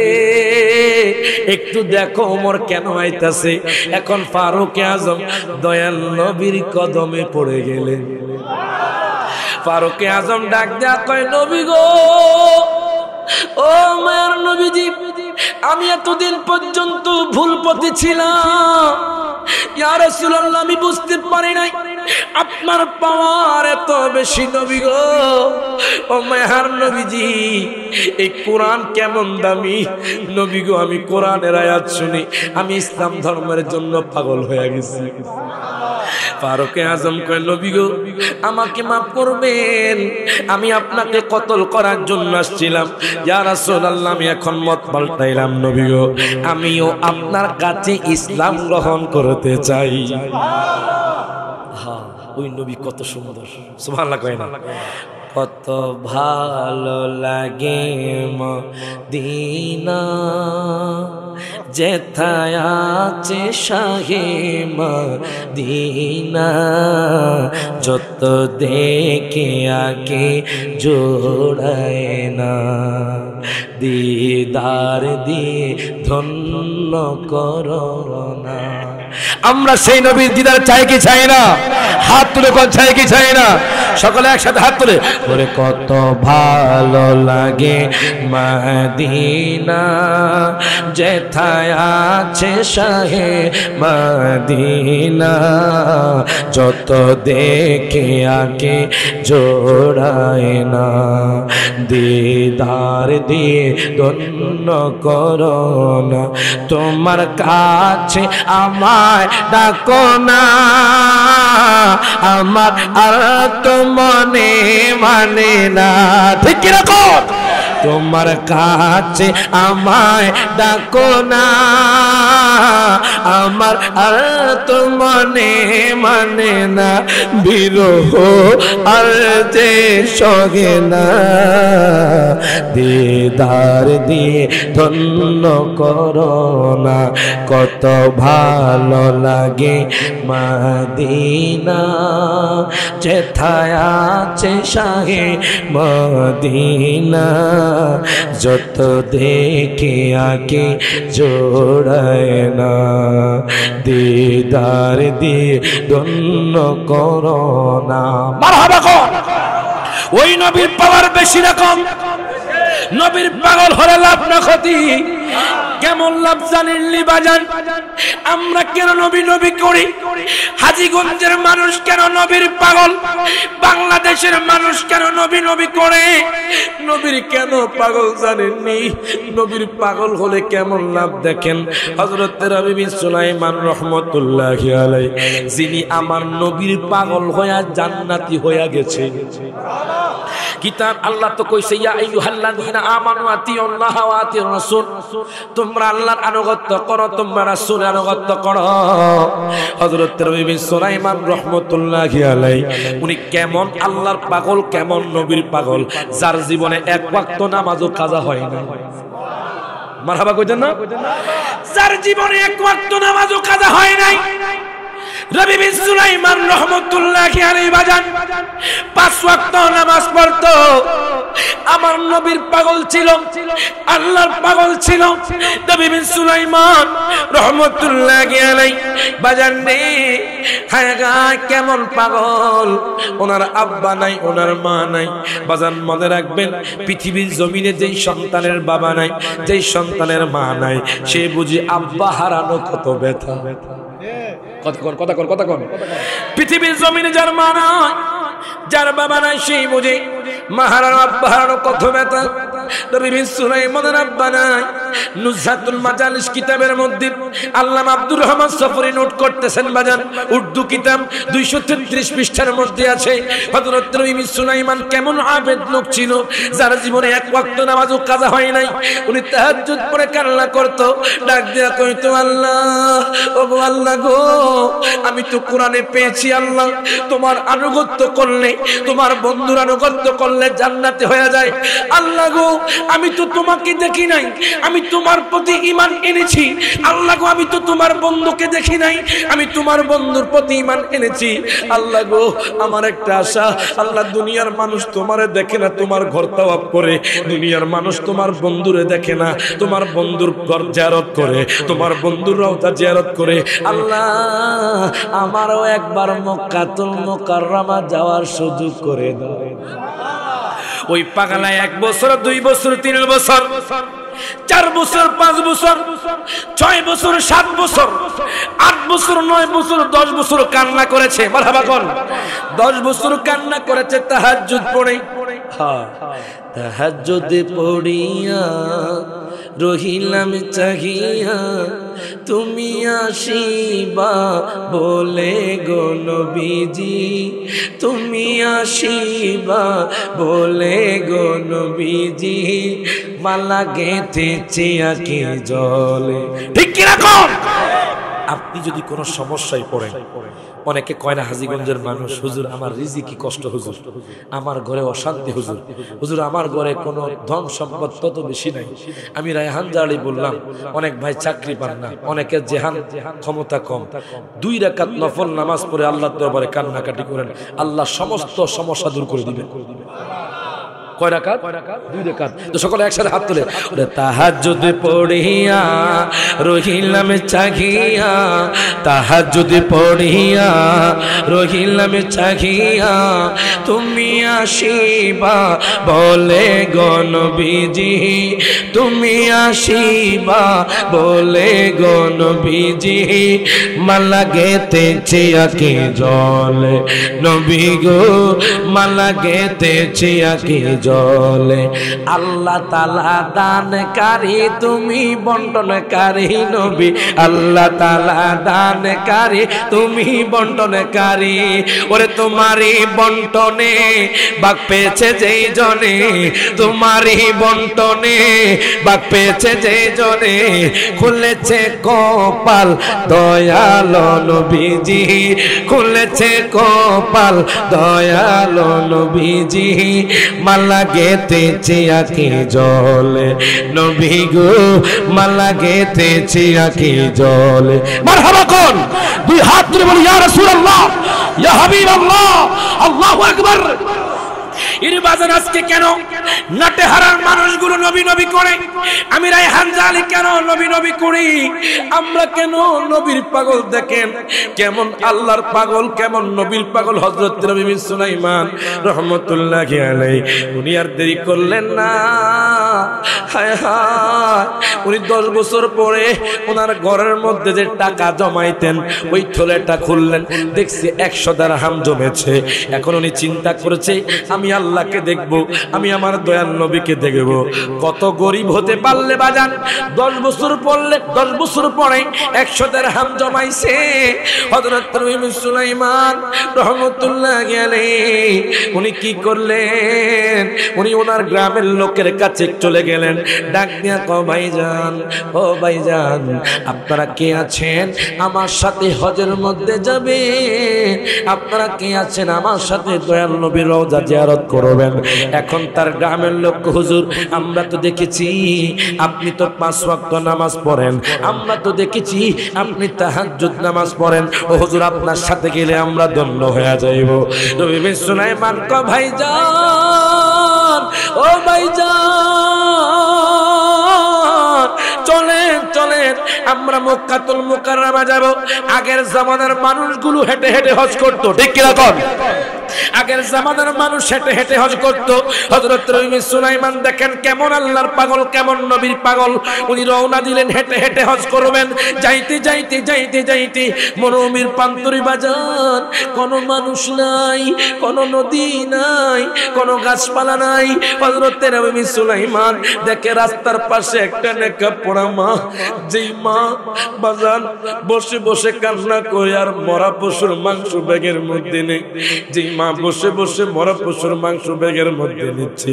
একটু দেখো ওমর কেন আইতাছে। এখন ফারুক আযম দয়াল নবীর কদমে পড়ে গেলেন। ফারুক আযম ডাক দেয়া কয় নবী গো, ও মায়ের নবীজি, আমি এতদিন পর্যন্ত ভুল পথে ছিলাম। ইয়া রাসূলুল্লাহ, আমি বুঝতে পারি নাই আপনার পাওয়ার এত বেশি নবী গো। ও মায়ার নবীজি, এই কোরআন কেমন দামি নবী গো। আমি কোরআনের আয়াত শুনি আমি ইসলাম ধর্মের জন্য পাগল হয়ে গেছি। ফারুক আযম কয় নবী গো, আমাকে মাফ করবেন, আমি আপনাকে কতল করার জন্য আসছিলাম। ইয়া রাসূলুল্লাহ, আমি এখন মত পাল্টাইলাম নবী গো, আমিও আপনার কাছে ইসলাম গ্রহণ করতে চাই। হ্যাঁ, ওই নবী কত সুন্দর, সুবহানাল্লাহ কয় না? কত ভালো লাগে মদিনা, যেথায় আছে শাহে মদিনা, যত দেখে আগে জোড়ায় না, দিদার দিয়ে ধন্য করোনা। আমরা সেই নবীর দিদার চাই কি চাই না? হাত তুলে কোন চাই কি চাই না? সকলে একসাথে হাত তুলে ওরে কত ভালো লাগে মদিনা, যেথায় আছে শাহে মদিনা, যত দেখে আগে জোড়ায় না, দিদার দিয়ে ধন্য করোনা। তোমার কাছে আমায় ডাকো না, আমার আর তো মনে মানে না। ঠিক কিরকম? তোমার কাছে আমায় ডাকো না, আমার আর তো মনে মানে না, বিরহ আর যে সহে না, দিদার দিয়ে ধন্য করোনা। কত ভালো লাগে মদিনা, যেথায় আছে শাহে মদিনা, যত দেখে আগে জোড়ায় না, দিদার দিয়ে ধন্য করোনা। মারহাবা কর। ওই নবীর পাওয়ার বেশি রকম। নবীর পাগল হলে লাভ না ক্ষতি। কেমন লাভ জানেননি বাজান? আমরা কেন নবী নবী করি? হাজীগঞ্জের মানুষ কেন নবীর পাগল? বাংলাদেশের মানুষ কেন নবী নবী করে? নবীর কেন পাগল জানেননি? নবীর পাগল হলে কেমন লাভ দেখেন। হযরত রাবী বিন সুলাইমান রাহমাতুল্লাহি আলাইহি, যিনি আমার নবীর পাগল হইয়া জান্নাতি হইয়া গেছে। কিতাব আল্লাহ তো কইছে, ইয়া আইয়ুহাল্লাযীনা আমানু আতিউল্লাহ ওয়া আতিউর রাসূল, তোমরা আল্লাহর আনুগত্য করো, তোমরা রাসূলের আনুগত্য করো। হযরত রাবী বিন সুলাইমান রাহমাতুল্লাহি আলাইহি, উনি কেমন আল্লাহর পাগল, কেমন নবীর পাগল, যার জীবনে এক ওয়াক্ত নামাজও কাজা হয় না। মারহাবা কইতেন না? যার জীবনে এক ওয়াক্ত নামাজও কাজা হয় নাই। রাবী বিন সুলাইমান রাহমাতুল্লাহি আলাইহি বাজান 5 ওয়াক্ত নামাজ পড়তো। আমার নবীর পাগল ছিল, আল্লাহর পাগল ছিল রাবী বিন সুলাইমান রাহমাতুল্লাহি আলাইহি বাজান রে। হায় গায় কেমন পাগল! ওনার আব্বা নাই, ওনার মা নাই। বাজান মনে রাখবেন, পৃথিবীর জমিনে যেই সন্তানের বাবা নাই, যেই সন্তানের মা নাই, সে বুঝি আব্বা হারানো কত ব্যথা। কথা কোন পৃথিবীর জমিনে যার মা নাই, যার বাবা নাই, সেই বুঝে মা হারানো, আব্বা হারানো কত ব্যথা। রাবী বিন সুলাইমানের আব্বা নাই, নুজহাতুল মাজালিস কিতাবের মধ্যে আল্লামা আব্দুর রহমান সফরি নোট করতেছেন বাজান, উর্দু কিতাব 233 পৃষ্ঠার মধ্যে আছে হযরত নবী সুলাইমান কেমন আবেদ লোক ছিল, যার জীবনে এক ওয়াক্ত নামাজও কাজা হয় নাই। উনি তাহাজ্জুদ পড়ে কান্না করত, ডাক দিয়া কইতো, আল্লাহ ওগো আল্লাহ গো, আমি তো কোরআনে পেয়েছি আল্লাহ, তোমার আনুগত্য করলে, তোমার বন্ধুর আনুগত্য করলে জান্নাতে হয়ে যায়। আল্লাহ গো, আমি তো তোমাকে দেখি নাই, আমি তোমার প্রতি ঈমান এনেছি। আল্লাহ গো, আমি তো তোমার বন্ধুকে দেখি নাই, আমি তোমার বন্ধুর প্রতি ঈমান এনেছি। আল্লাহ গো, আমার একটা আশা, আল্লাহ দুনিয়ার মানুষ তোমারে দেখে না, তোমার ঘর তাওয়াফ করে, দুনিয়ার মানুষ তোমার বন্ধুরে দেখে না, তোমার বন্ধুর ঘর জিয়ারত করে, তোমার বন্ধুর রওজা জিয়ারত করে। আল্লাহ আমারও একবার মক্কাতুল মুকাররমা যাওয়ার সুযোগ করে দাও। ওই পাগলা 1 বছর 2 বছর 3 বছর 4 বছর 5 বছর 6 বছর 7 বছর 8 বছর 9 বছর 10 বছর কান্না করেছে। মারহাবা কোন 10 বছর কান্না করেছে তাহাজ্জুদ পড়ে। হ্যাঁ, তাহাজ্জুদ পড়িয়া রহিলাম চাহিয়া, তুমি আসিবা বলে গো নবীজি, তুমি আসিবা বলে গো নবীজি, মালা গেঁথেছে আঁখি জলে। ঠিক কি রকম? আপনি যদি কোনো সমস্যায় পড়েন, অনেকে কয় না হাজীগঞ্জের মানুষ, হুজুর আমার রিজিকি কষ্ট, হুজুর আমার ঘরে অশান্তি, হুজুর হুজুর আমার ঘরে কোনো ধন সম্পদ তত বেশি নাই। আমি রায়হান জালি বললাম, অনেক ভাই চাকরি পান না, অনেকের জেহান ক্ষমতা কম, 2 রাকাত নফল নামাজ পড়ে আল্লাহর দরবারে কান্নাকাটি করেন, আল্লাহ সমস্ত সমস্যা দূর করে দিবেন। কয় রাকাত? 2 রাকাত। তো সকলে একসাথে হাত তুলে, তাহাজ্জুদ পড়িয়া রহিলাম চাহিয়া, তাহাজ্জুদ পড়িয়া রহিলাম চাহিয়া, তুমি আসিবা বলে গো নবীজি, তুমি আসিবা বলে গো নবীজি, মালা গেঁথেছে আঁখি জলে, নবী গো মালা গেঁথেছে আঁখি জলে। আল্লাহ তাআলা দানকারী, তুমি বন্টনকারী নবী, আল্লাহ তাআলা দানকারী, তুমি বন্টনকারী। ওরে তোমারই বন্টনে ভাগ পেয়েছে যেই জনে, তোমারই বন্টনে ভাগ পেয়েছে যেই জনে, খুলেছে কপাল দয়ালো নবীজি, খুলেছে কপাল দয়ালো নবীজি, মালা গেঁথেছে আঁখি জলে, নবী গো মালা গেঁথেছে আঁখি জলে। মারহাবা কোন 2 হাত তুলে বলি, ইয়া রাসূলুল্লাহ, ইয়া হাবিবাল্লাহ, আল্লাহু আকবার। এর বাজার আজকে কেন নাটে হারার মানুষগুলো নবী নবী করে, আমি রায়হান জালি কেন নবী নবী করি? আমরা কেন নবীর পাগল? দেখেন কেমন আল্লাহর পাগল, কেমন নবীর পাগল হযরত নবী সুলাইমান রাহমাতুল্লাহি আলাইহি। উনি আর দেরি করলেন না, হায় হায়, উনি 10 বছর পরে ওনার ঘরের মধ্যে যে টাকা জমাইতেন ওই থলেটা খুললেন, দেখছি 100 দিরহাম জমেছে। এখন উনি চিন্তা করেছে, আমি আল্লাহকে দেখব, আমি আমার দয়াল নবীকে দেখব। কত গরিব হতে পারলে বাজান 10 বছর পড়লে 10 বছর পরে 100 দিরহাম জমাইছে হযরত নবী সুলাইমান রাহমাতুল্লাহি আলাইহি। উনি কি করলেন? উনি ওনার গ্রামের লোকের কাছে চলে গেলেন, ডাক দিয়া কও, ভাইজান ও ভাইজান, আপনারা কে আছেন আমার সাথে হজের মধ্যে যাবে? আপনারা কে আছেন আমার সাথে দয়াল নবীর রওজা জিয়ারত করবেন? এখন তার গ্রামের লোক, হুজুর আমরা তো দেখেছি আপনি তো 5 ওয়াক্ত নামাজ পড়েন, আমরা তো দেখেছি আপনি তাহাজ্জুদ নামাজ পড়েন, ও হুজুর আপনার সাথে গেলে আমরা ধন্য হয়ে যাইব। নবী সুলাইমান কয়, ভাইজান ও ভাইজান, চলেন চলেন আমরা মক্কাতুল মুকাররমা যাব। আগের জামানার মানুষগুলো হেঁটে হেঁটে হজ করতো, ঠিক কি রকম? আগের জামানার মানুষ হেঁটে হেঁটে হজ করত। হযরত নবী সুলাইমান দেখেন কেমন আল্লাহর পাগল, কেমন নবীর পাগল। উনি রওনা দিলেন হেঁটে হেঁটে হজ করবেন। যাইতে যাইতে যাইতে যাইতে মরুভূমির প্রান্তরে বাজার, কোনো মানুষ নাই, কোনো নদী নাই, কোনো গাছপালা নাই। হযরত নবী সুলাইমান দেখে রাস্তার পাশে একটা নেকাব পড়া মা, যেই মা বাজার বসে বসে কান্না করে আর মরা পশুর মাংস ব্যাগের মধ্যে নেই। যেই মা বসে বসে মরা পশুর মাংস ব্যাগের মধ্যে নিচ্ছে,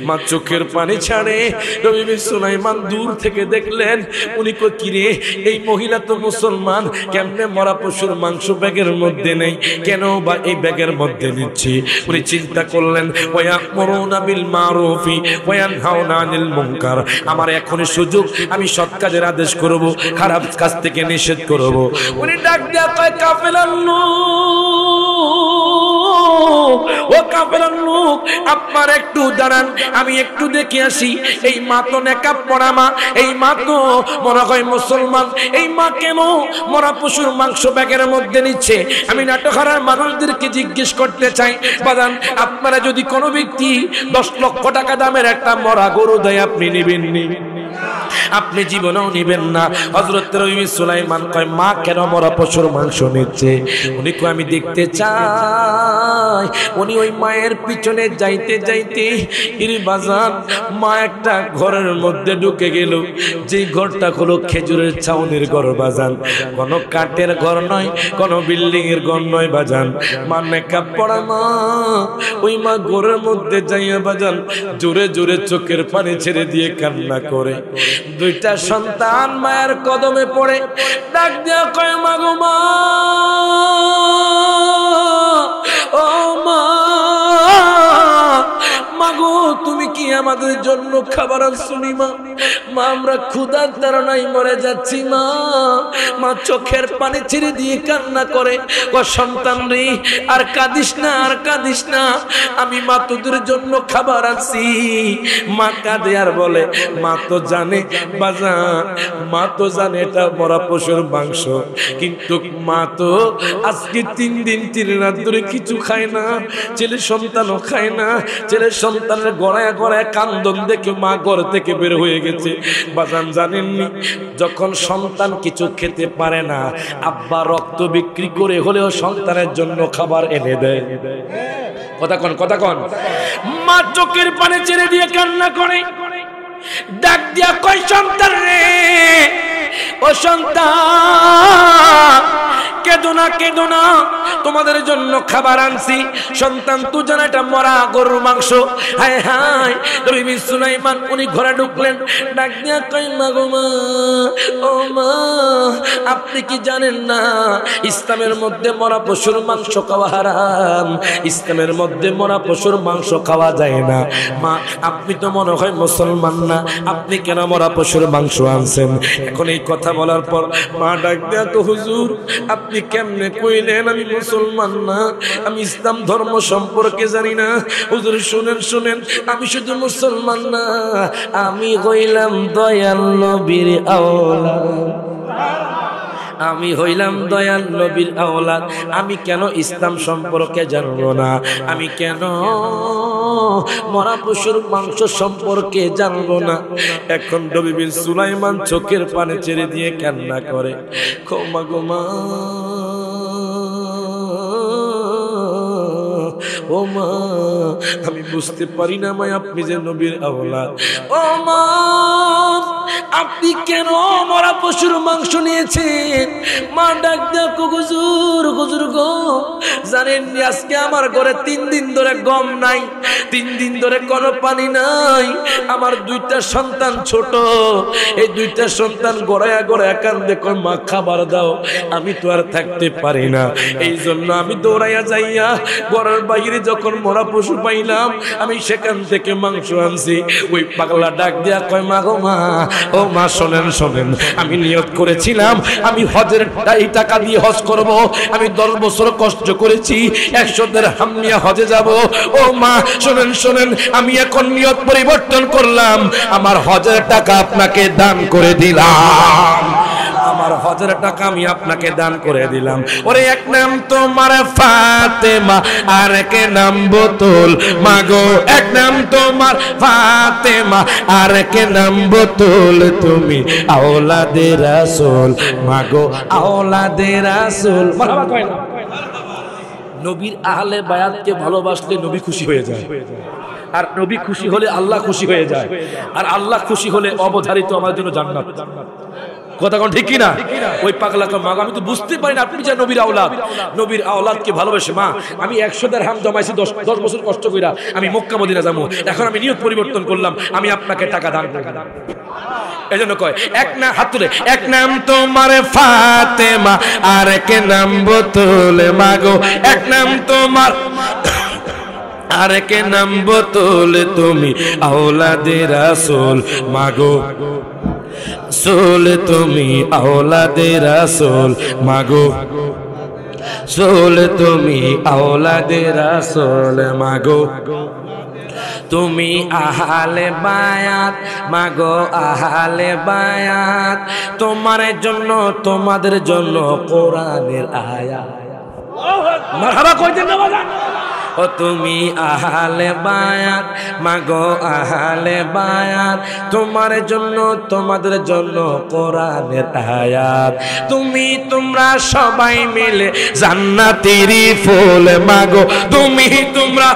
মা চোখের পানি ছাড়ে। নবী সুলাইমান দূর থেকে দেখলেন, উনি কই কিরে এই মহিলা তো মুসলমান, কেমনে মরা পশুর মাংস ব্যাগের মধ্যে নেই, কেন বা এই ব্যাগের মধ্যে নিচ্ছে? উনি চিন্তা করলেন ওয়ায়ামুরুনা বিল মারুফি ওয়া ইয়ানহাউনা আনিল মুনকার, আমার এখনই সুযোগ, আমি সৎ কাজের আদেশ করব, খারাপ কাজ থেকে নিষেধ করব। উনি ডাক দিয়া কয় কাফেলার লোক, ও কাফেলার লোক, আপনারা একটু দাঁড়ান, আমি একটু দেখে আসি। এই মা তো নেকাব পরা মা, এই মা তো মনে হয় মুসলমান, এই মা কেন মরা পশুর মাংস ব্যাগের মধ্যে নিচ্ছে? আমি নাটকহারার মানুষদেরকে জিজ্ঞেস করতে চাই, বাদান আপনারা যদি কোনো ব্যক্তি 10 লক্ষ টাকা দামের একটা মরা গরু দেয়, আপনি নেবেন নি? আপনি জীবনেও নিবেন না। হযরত নবী সুলাইমান কয় মা কেন মরা পশুর মাংস নিচ্ছে? উনি কয় আমি দেখতে চাই। উনি ওই মায়ের পিছনে যাইতে যাইতে ইরি বাজান মা একটা ঘরের মধ্যে ঢুকে গেল। যেই ঘরটা হলো খেজুরের ছাউনির ঘর বাজান, কোনো কাঠের ঘর নয়, কোনো বিল্ডিং এর ঘর নয় বাজান। মা নেকাব পড়া মা, ওই মা ঘরের মধ্যে যাইয়া বাজান জোরে জোরে চোখের পানি ছেড়ে দিয়ে কান্না করে। দুইটা সন্তান মায়ের কদমে পড়ে ডাক দিয়া কয় মা গো মা, ও মা, মাগো তুমি কি আমাদের জন্য খাবার আনছনি মা? মা আমরা ক্ষুধার তাড়নায় মরে যাচ্ছি মা। মা চোখের পানি ছেড়ে দিয়ে কান্না করে, ও সন্তান রে আর কাঁদিস না, আর কাঁদিস না, আমি মা তোদের জন্য খাবার আনছি। মা কাঁদে আর বলে মা তো জানে বাজান, মা তো জানে এটা মরা পশুর মাংস, কিন্তু মা তো আজকে 3 দিন 3 রাত ধরে কিছু খায় না, ছেলে সন্তানও খায় না। ছেলে সন্তানের গড়ায় গড়ায় কান্দন দেখে মা ঘর থেকে বের হয়ে গেছে। বাজান জানেননি, যখন সন্তান কিছু খেতে পারে না, আব্বা রক্ত বিক্রি করে হলেও সন্তানের জন্য খাবার এনে দেয়। কথা কন, কথা কন। মা চোখের পানি ছেড়ে দিয়ে কান্না করে, ডাক দিয়া কয় সন্তান রে, ও সন্তান কেঁদো না, কেঁদো না, তোমাদের জন্য খাবার আনছি। সন্তান তো জানা এটা মরা গরুর মাংস। হায় হায়, নবী সুলাইমান উনি ঘরে ঢুকলেন, ডাক দিয়া কয় মা গো মা, ও মা, আপনি কি জানেন না ইসলামের মধ্যে মরা পশুর মাংস খাওয়া হারাম? ইসলামের মধ্যে মরা পশুর মাংস খাওয়া যায় না। মা আপনি তো মনে হয় মুসলমান না, আপনি কেন মরা পশুর মাংস আনছেন? এখন এই কথা বলার পর মা ডাক দিয়া তো হুজুর আপনি কেমনে কইলেন আমি মুসলমান না, আমি ইসলাম ধর্ম সম্পর্কে জানি না। হুজুর শুনেন শুনেন, আমি শুধু মুসলমান না, আমি হইলাম দয়াল নবীর আওলাদ, আমি হইলাম দয়াল নবীর আওলাদ। আমি কেন ইসলাম সম্পর্কে জানবো না? আমি কেন মরা পশুর মাংস সম্পর্কে জানবো না? এখন নবী বিন সুলাইমান চোখের পানি ছেড়ে দিয়ে কান্না করে, ক্ষমা গো মা, ও মা, আমি বুঝতে পারি না মা আপনি যে নবীর আওলাদ। ও মা, আপনি কেন মরা পশুর মাংস নিয়েছেন? মা ডাক দেখো হুজুর, হুজুর গো, জানেন আজকে আমার ঘরে 3 দিন ধরে গম নাই, 3 দিন ধরে কোনো পানি নাই। আমার 2টা সন্তান ছোট, এই 2টা সন্তান গড়ায়া গড়ায়া কান্দে, কই মা খাবার দাও। আমি তো আর থাকতে পারি না, এই জন্য আমি দৌড়াইয়া যাইয়া ঘরের বাইরে যখন মরা পশু পাইলাম, আমি সেখান থেকে মাংস আনছি। ওই পাগলা ডাক দিয়া কয় মা গো মা, ও মা শোনেন শোনেন, আমি নিয়ত করেছিলাম আমি হজের টাকা দিয়ে হজ করব। আমি 10 বছর কষ্ট করেছি, 100 দিরহাম নিয়ে হজে যাব। ও মা শোনেন শোনেন, আমি এখন নিয়ত পরিবর্তন করলাম, আমার হজের টাকা আপনাকে দান করে দিলাম। আমার আমার হজের টাকা আমি আপনাকে দান করে দিলাম। ওরে এক নাম তোমার ফাতেমা, আর এক নাম বোতল মাগো, এক নাম তোমার ফাতেমা, আর এক নাম বোতল, তুমি আওলাদে রাসূল মাগো, আওলাদে রাসূল। মারহাবা কয় না? নবীর আহলে বায়াতকে ভালোবাসলে নবী খুশি হয়ে যায়, আর নবী খুশি হলে আল্লাহ খুশি হয়ে যায়, আর আল্লাহ খুশি হলে অবধারিত আমার জন্য জান্নাত। কথা কোন ঠিক কিনা? ওই পাগলাকে মা, আমি তো বুঝতে পারি না আপনি যে নবীর আওলাদ, নবীর আওলাদকে ভালোবাসে মা। আমি 100 দিরহাম জমাইছি 10 বছর কষ্ট কইরা, আমি মক্কা মদিনা যাবো, এখন আমি নিয়ত পরিবর্তন করলাম, আমি আপনাকে টাকা দান করব। এজন্য কয় এক না হাত তুলে, এক নাম তোমার ফাতেমা, আর এক নাম বোতল মাগো, এক নাম তোমার আর এক নাম বোতল, তুমি আওলাদে রাসূল মাগো, রাসূল তুমি আওলাদে রাসূল মাগো, রাসূল তুমি আওলাদে রাসূল মাগো, তুমি আহলে বায়াত মাগো, আহলে বায়াত, তোমার জন্য তোমাদের জন্য কোরআনের আয়াত। মারহাবা কইতেন না বাবা? ও তুমি আহলে বায়াত মাগো, আহলে বায়াত, তোমার জন্য তোমাদের জন্য কোরআনের আয়াত, তুমি তোমরা সবাই মিলে জান্নাতের ফুল মাগো, তুমি তোমরা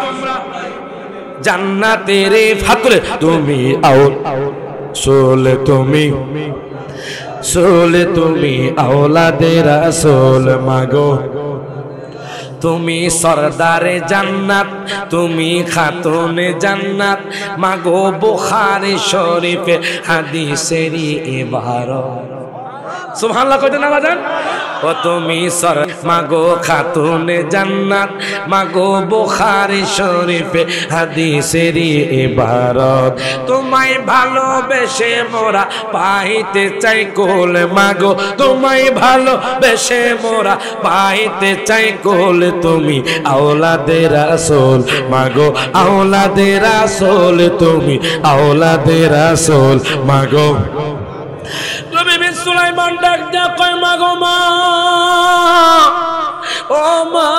জান্নাতের ফাতুলে, তুমি আওলাদ, তুমি তুমি আওলাদে রাসূল মাগো, তুমি সরদারে জান্নাত, তুমি খাতুনে জান্নাত মাগো, বুখারী শরীফে হাদিসেরই ইবারত। সুবহানাল্লাহ কইতে না বাজান? ও তুমি সর মাগো খাতুনে জান্নাত মাগো, বুখারী শরীফে হাদিসেরই ইবারত, তোমায় ভালোবেসে মোরা পাইতে চাই কোল মাগো, তোমায় ভালোবেসে মোরা পাইতে চাই কোল, তুমি আওলাদে রাসূল মাগো, আওলাদে রাসূল, তুমি আওলাদে রাসূল মাগো। নবী বিন সুলাইমান ডাক দিয়া কয় মাগো মা, ও মা,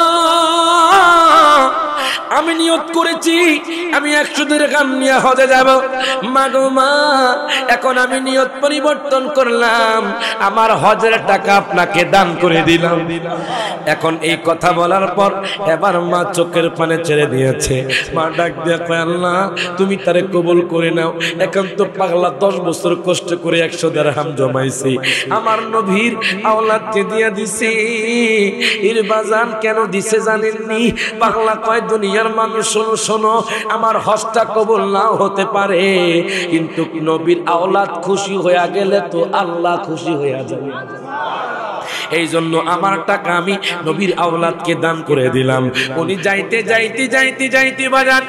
আমি নিয়ত করেছি আমি 100 দিরহাম নিয়ে হজে যাব। মাগো মা, এখন আমি নিয়ত পরিবর্তন করলাম, আমার হজের টাকা আপনাকে দান করে দিলাম। এখন এই কথা বলার পর এবার মা চোখের পানি ছেড়ে দিয়েছে। মা ডাক দিয়ে কয় আল্লাহ তুমি তারে কবুল করে নাও, এখন তো পাগলা 10 বছর কষ্ট করে 100 দিরহাম জমাইছি, আমার নবীর আওলাদকে দিয়ে দিছি। এর বাজান কেন দিছে জানেননি? পাগলা কয় দুনিয়ার মানুষ শোনো শোনো, আমার হজটা কবুল নাও হতে পারে, কিন্তু নবীর আওলাদ খুশি হয়ে গেলে তো আল্লাহ খুশি হয়ে যাবে। এই জন্য আমার টাকা আমি নবীর আওলাদকে দান করে দিলাম। উনি যাইতে যাইতে যাইতে যাইতে বাজান,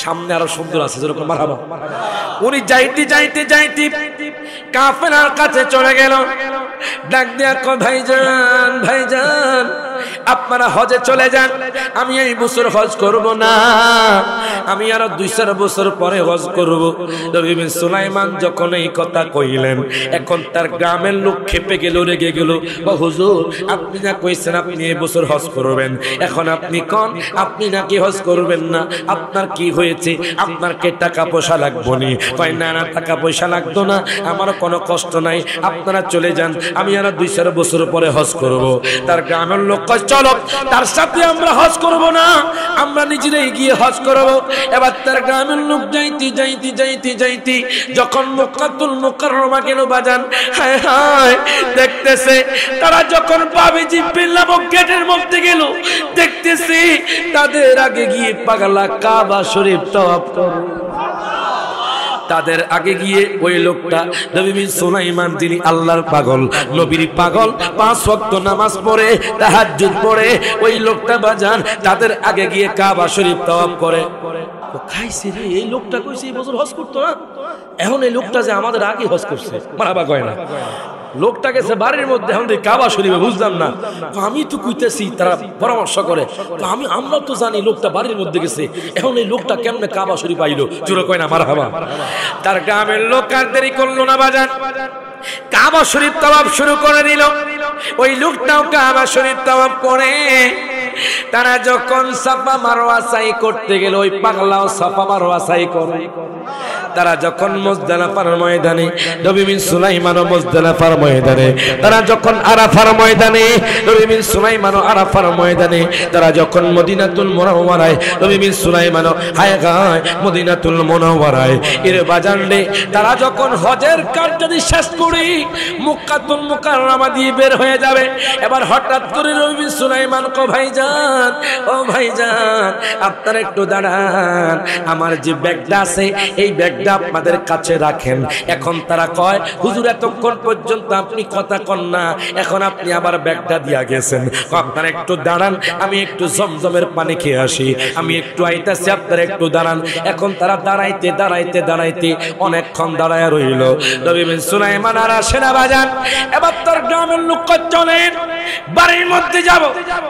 সামনে আরো সুন্দর আছে যেরকম মারহাবা, উনি যাইতে যাইতে যাইতে কাফেলার কাছে চলে গেল। ডাক দিয়া কয় ভাইজান, ভাইজান আপনারা হজে চলে যান, আমি এই বছর হজ করব না, আমি আরো 2-4 বছর পরে হজ করব। নবী বিন সুলাইমান যখন এই কথা কইলেন, এখন তার গ্রামের লোক খেপে গেল, রেগে গেল। হুজুর আপনি না কইছেন আপনি এই বছর হজ করবেন, এখন আপনি কোন আপনি নাকি হজ করবেন না, আপনার কি হয়েছে? আপনার কে টাকা পয়সা লাগবে নি? কয় না না টাকা পয়সা লাগতো না, আমার কোনো কষ্ট নাই, আপনারা চলে যান, আমি আরো 2-4 বছর পরে হজ করব। তার গ্রামের লোক কয় চলো তার সাথে আমরা হজ করব না, আমরা নিজেরাই গিয়ে হজ করব। এবার তার গ্রামের লোক যাইতে যাইতে যাইতে যাইতে যখন মক্কাতুল মুকাররমা গেল বাজান, হায় হায় দেখতেছে তারা যখন বাবিজি নামক গেটের মধ্যে গেল, দেখতেছে তাদের আগে গিয়ে পাগলা কাবা শরীফ তাওয়াফ করে। তাদের আগে গিয়ে ওই লোকটা নবী বিন সুলাইমান, যিনি আল্লাহর পাগল, নবীর পাগল, 5 ওয়াক্ত নামাজ পড়ে, তাহাজ্জুদ পড়ে, ওই লোকটা বাজান তাদের আগে গিয়ে কাবা শরীফ তাওয়াফ করে। ও খাইছে রে, এই লোকটা কইছে এই বছর হজ করতো না, এখন এই লোকটা যে আমাদের আগে হজ করছে। মারহাবা কয় না? লোকটা গেছে বাড়ির মধ্যে, এখন কাবা শরীফে, বুঝলাম না। আমি তো কইতেছি, তারা পরামর্শ করে, আমরা তো জানি লোকটা বাড়ির মধ্যে গেছে, এখন এই লোকটা কেমনে কাবা শরীফ আইলো? জোরে কয় না মারহাবা? তার গ্রামের লোক আর দেরি করলো না বাজান, কাবা শরীফ তাওয়াফ শুরু করে দিল। ওই লোকটাও কাবা শরীফ তাওয়াফ করে তারা যখন সাফা মারওয়া সাই করতে গেল, ওই পাগলাও সাফা মারওয়া সাই করে। তারা যখন মুজদালিফার ময়দানে, নবী বিন সুলাইমান মুজদালিফার ময়দানে, তারা যখন আরাফার ময়দানে, নবী বিন সুলাইমান আরাফার ময়দানে, তারা যখন মদিনাতুল মুনাওয়ারায়, নবী বিন সুলাইমান হায়গায় মদিনাতুল মুনাওয়ারায় এর বাজারে তারা যখন হজের কাজ যদি শেষ করি মক্কাতুল মুকাররমা দিয়ে বের হয়ে যাবে, এবার হঠাৎ করে নবী বিন সুলাইমান কো ভাইজান, ও ভাইজান আপনারা একটু দাঁড়ান, আমার যে ব্যাগটা আছে এই ব্যাগটা আপনাদের কাছে রাখেন। এখন তারা কয় হুজুর এতক্ষণ পর্যন্ত আপনি কথা কন না, এখন আপনি আবার ব্যাগটা দিয়া গেছেন, আপনারা একটু দাঁড়ান, আমি একটু জমজমের পানি খেয়ে আসি, আমি একটু আইতাছি, আপনারা একটু দাঁড়ান। এখন তারা দাঁড়াইতে দাঁড়াইতে দাঁড়াইতে অনেকক্ষণ দাঁড়ায় রইল। নবী বিন সুলাইমান আর আসে না বাজান। এবার তার গ্রামের লোক চলেন বাড়ির মধ্যে যাব,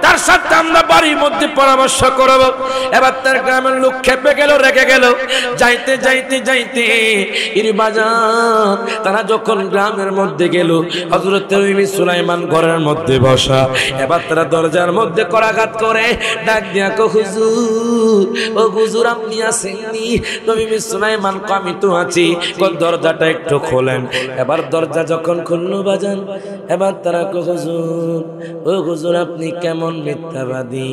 তার সাথে আমরা বাড়ির মধ্যে পরামর্শ করব। এবার তার গ্রামের লোক খেপে গেল, রেগে গেল। যাইতে যাইতে যাইতে এর বাজান তারা যখন গ্রামের মধ্যে গেল, হযরত নবী সুলাইমান ঘরের মধ্যে বসা। এবার তারা দরজার মধ্যে করাঘাত করে ডাক দিয়া কো হুজুর, ও হুজুর আপনি আসেননি? নবী সুলাইমান কো আমি তো আছি, কোন দরজাটা একটু খোলেন। এবার দরজা যখন খুললো বাজান, এবার তারা কো হুজুর, ও হুজুর আপনি কেমন মিথ্যাবাদী,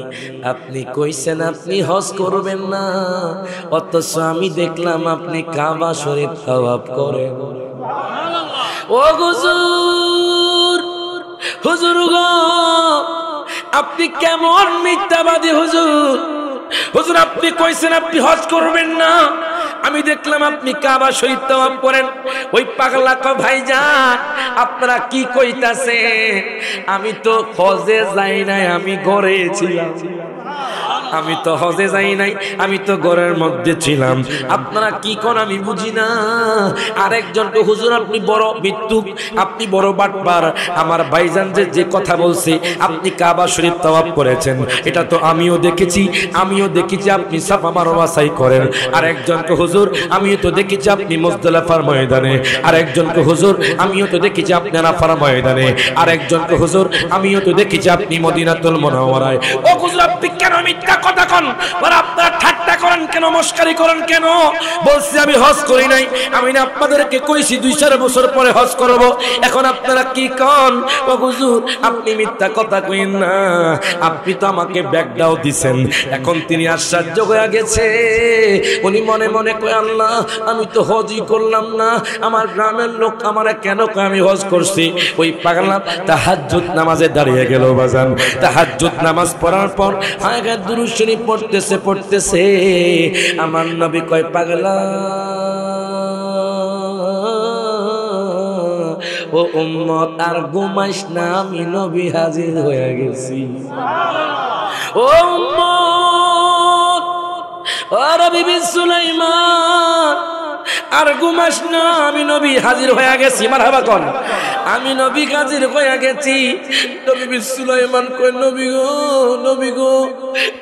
আপনি কইছেন আপনি হজ করবেন না, অথচ আমি দেখলাম আপনি কাবা শরীফ তাওয়াফ করেন। ও হুজুর, হুজুর গো আপনি কেমন মিথ্যাবাদী হুজুর, হুজুর আপনি কইছেন আপনি হজ করবেন না, আমি দেখলাম আপনি কাবা শরীফ তাওয়াফ করেন। ওই পাগলা কো ভাইজান আপনারা কি কইতাছে, আমি তো হজে যাই নাই, আমি ঘরে ছিলাম, আমি তো হজে যাই নাই, আমি তো ঘরের মধ্যে ছিলাম, আপনারা কি কোন আমি বুঝি না। আরেকজন তো হুজুর আপনি বড় মিথ্যুক, আপনি বড় বাটপার, আমার ভাইজান যে কথা বলছে আপনি কাবা শরীফ তাওয়াফ করেছেন, এটা তো আমিও দেখেছি, আমিও দেখেছি আপনি সাফা মারওয়া সাই করেন। আরেকজন তো হুজুর আমিও তো দেখেছি আপনি মুজদালিফার ময়দানে, আরেকজন তো হুজুর আমিও তো দেখেছি আপনি আরাফার ময়দানে, আরেকজন তো হুজুর আমিও তো দেখেছি আপনি মদিনাতুল মুনাওয়ারায়। ও হুজুর আপনি কেন মিথ্যা কথা কন, আর আপনারা ঠাট্টা করেন কেন, মস্কারি করেন কেন? বলছি আমি হজ করি নাই, আমি না আপনাদেরকে কইছি 2-4 বছর পরে হজ করব, এখন আপনারা কি কন? ও হুজুর আপনি মিথ্যা কথা কইন না, আপনি তো আমাকে ব্যাগটাও দিছেন। এখন তিনি আশ্চর্য হয়ে গেছে, উনি মনে মনে কয় আল্লাহ আমি তো হজই করলাম না, আমার গ্রামের লোক আমারে কেন কয় আমি হজ করছি। ওই পাগলা তাহাজ্জুদ নামাজে দাঁড়িয়ে গেল বাজান। তাহাজ্জুদ নামাজ পড়ার পর হায়গা দুরূদ শরীফ পড়তেছে, আমার নবী কয় পাগলা ও উম্মত আর ঘুমাইস না, আমি নবী হাজির হয়ে গেছি। ও উম্মত ও নবী বিন সুলাইমান আর ঘুমাস না, আমি নবী হাজির হয়ে গেছি। মারহাবা কোন, আমি নবী হাজির হয়ে গেছি। নবী বিন সুলাইমান কই নবী গো, নবী গো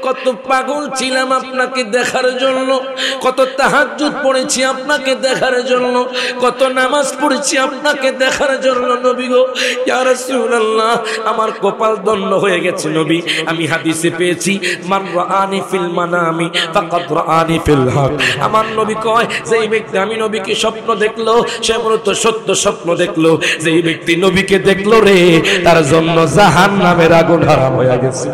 কত পাগল ছিলাম আপনাকে দেখার জন্য, কত তাহাজ্জুদ পড়েছি আপনাকে দেখার জন্য, কত নামাজ পড়েছি আপনাকে দেখার জন্য। নবী গো ইয়া রাসূলুল্লাহ আমার কপাল দণ্ড হয়ে গেছে নবী। আমি হাদিসে পেয়েছি মান রাআনি ফিল মানামি ফাকাদ রাআনি ফিল হক। আমার নবী কয় যেই ব্যক্তি আমি নবীকে স্বপ্ন দেখলো সে মূলত সত্য স্বপ্ন দেখলো, যেই ব্যক্তি নবীকে দেখলো রে তার জন্য জাহান্নামের আগুন হারাম হয়ে গেছে।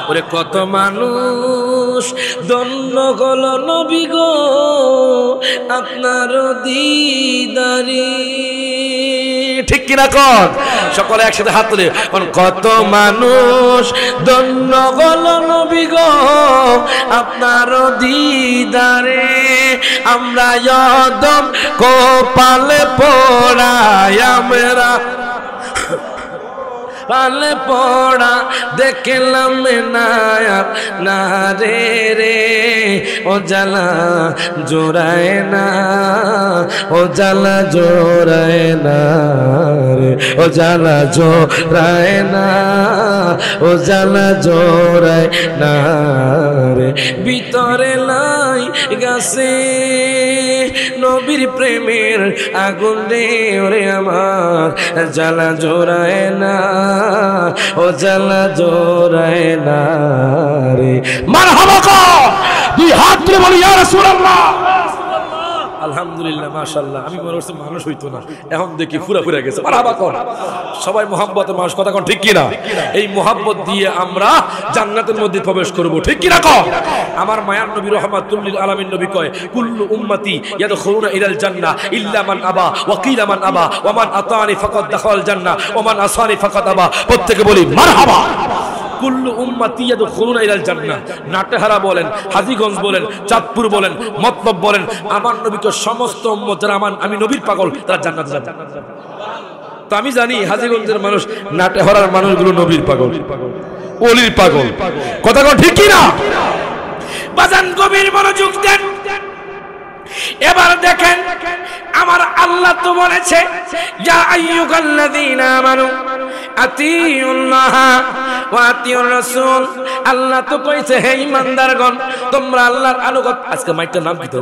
ওরে কত মানুষ ধন্য হলো নবী গো আপনার দিদারি, ঠিক কিনা কন? সকলে একসাথে হাত তুলে কত মানুষ ধন্য হলো নবী গো আপনার দিদারে, আমরা যদম কপালে পড়াই আমরা পালে পড়া দেখলাম না রে রে, ও জ্বালা জোড়ায় না, ও জ্বালা জোড়ায় না রে, ও জ্বালা জোড়ায় না, ও জ্বালা জোড়ায় না রে। ভিতরে লাই গাছে নবী নবীর প্রেমের আগুন রে ওরে আমার জ্বালা জোড়ায় না ও জ্বালা জোড়ায় না রে মারহাবা কর দুই হাত তুলে বলি ইয়া রাসূলুল্লাহ আলহামদুলিল্লাহ মাশাআল্লাহ আমি মনে করছি মানুষ হইতো না এখন দেখি পুরা পুরা গেছে মারহাবা কর সবাই মুহাব্বতের মানুষ কথা কোন ঠিক কি না এই মুহাব্বত দিয়ে আমরা জান্নাতের মধ্যে প্রবেশ করব ঠিক কি না কও আমার মায়ার নবী রাহমাতুল লিল আলামিন নবী কয় কুল্লু উম্মতি ইয়াদখুলুনা ইলাল জান্নাহ ইল্লা মান আবা ওয়া কিলা মান আবা ওয়া মান আতানি ফাকাদ দাখালাল জান্নাহ ওয়া মান আসানি ফাকাদ আবা প্রত্যেকে বলি মারহাবা কুল্লু উম্মতি ইয়াদখুলুনা ইলাল জান্নাহ নাটেহারা বলেন হাজীগঞ্জ বলেন চাঁদপুর বলেন মতলব বলেন আমার নবীকে সমস্ত উম্মত যারা আমি নবীর পাগল তারা জান্নাতে যাবে তো আমি জানি হাজীগঞ্জের মানুষ নাটেহারার মানুষগুলো নবীর পাগল ওলির পাগল কথা কোন ঠিক কি না বাজান গভীর মনোযোগ দেন এবার দেখেন আমার আল্লাহ তো বলেছে ইয়া আইয়ুহাল্লাযীনা আমানু আতিউল্লাহ ওয়া আতিউর রাসূল আল্লাহ তো কইছে হে ঈমানদারগণ তোমরা আল্লাহর আনুগত্য আজকে মাইকটার নাম কি তো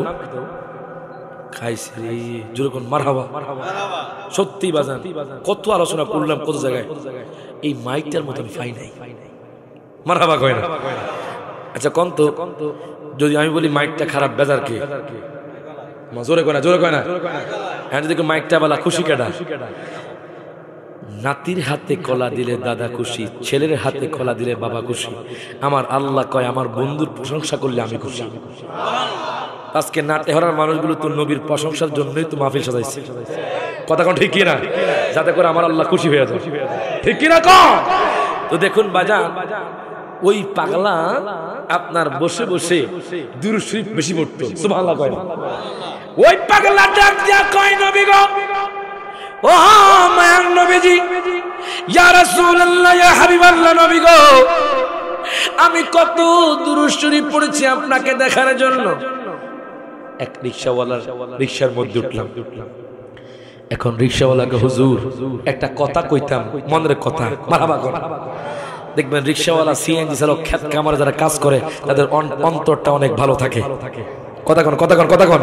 খাইছে রে জোরে কোন মারহাবা সত্যি বাজান কত আলোচনা করলাম কত জায়গায় এই মাইকটার মত আমি পাই নাই মারহাবা কয় না আচ্ছা কোন তো যদি আমি বলি মাইকটা খারাপ বেজার কে জোরে কয় না হ্যাঁ যদি মাইকটা বলা খুশি কেডা নাতির হাতে কলা দিলে দাদা খুশি ছেলের হাতে কলা দিলে বাবা খুশি আমার আল্লাহ কয় আমার বন্ধুর প্রশংসা করলে আমি খুশি আজকে নাটেহারার মানুষগুলো তো নবীর প্রশংসার জন্যই তো মাহফিল সাজাইছে কথা কোন ঠিক কি না যাতে করে আমার আল্লাহ খুশি হয়ে যায় ঠিক কি না কও তো দেখুন বাজান ওই পাগলা আপনার বসে বসে দুরূদ শরীফ বেশি পড়তো সুবহানাল্লাহ কয় ওই পাগলা ডাক দিয়া কয় নবী গো ও মায়ার নবীজি ইয়া রাসূলুল্লাহ ইয়া হাবিবাল্লাহ নবী গো আমি কত দুরূদ শরীফ পড়েছি আপনাকে দেখার জন্য এক রিকশাওয়ালার রিকশার মধ্যে উঠলাম এখন রিকশাওয়ালাকে হুজুর একটা কথা কইতাম মনের কথা মারহাবা কর দেখবেন রিকশাওয়ালা সিএনজি চালক ক্ষেত কামারে যারা কাজ করে তাদের অন্তরটা অনেক ভালো থাকে কথা কোন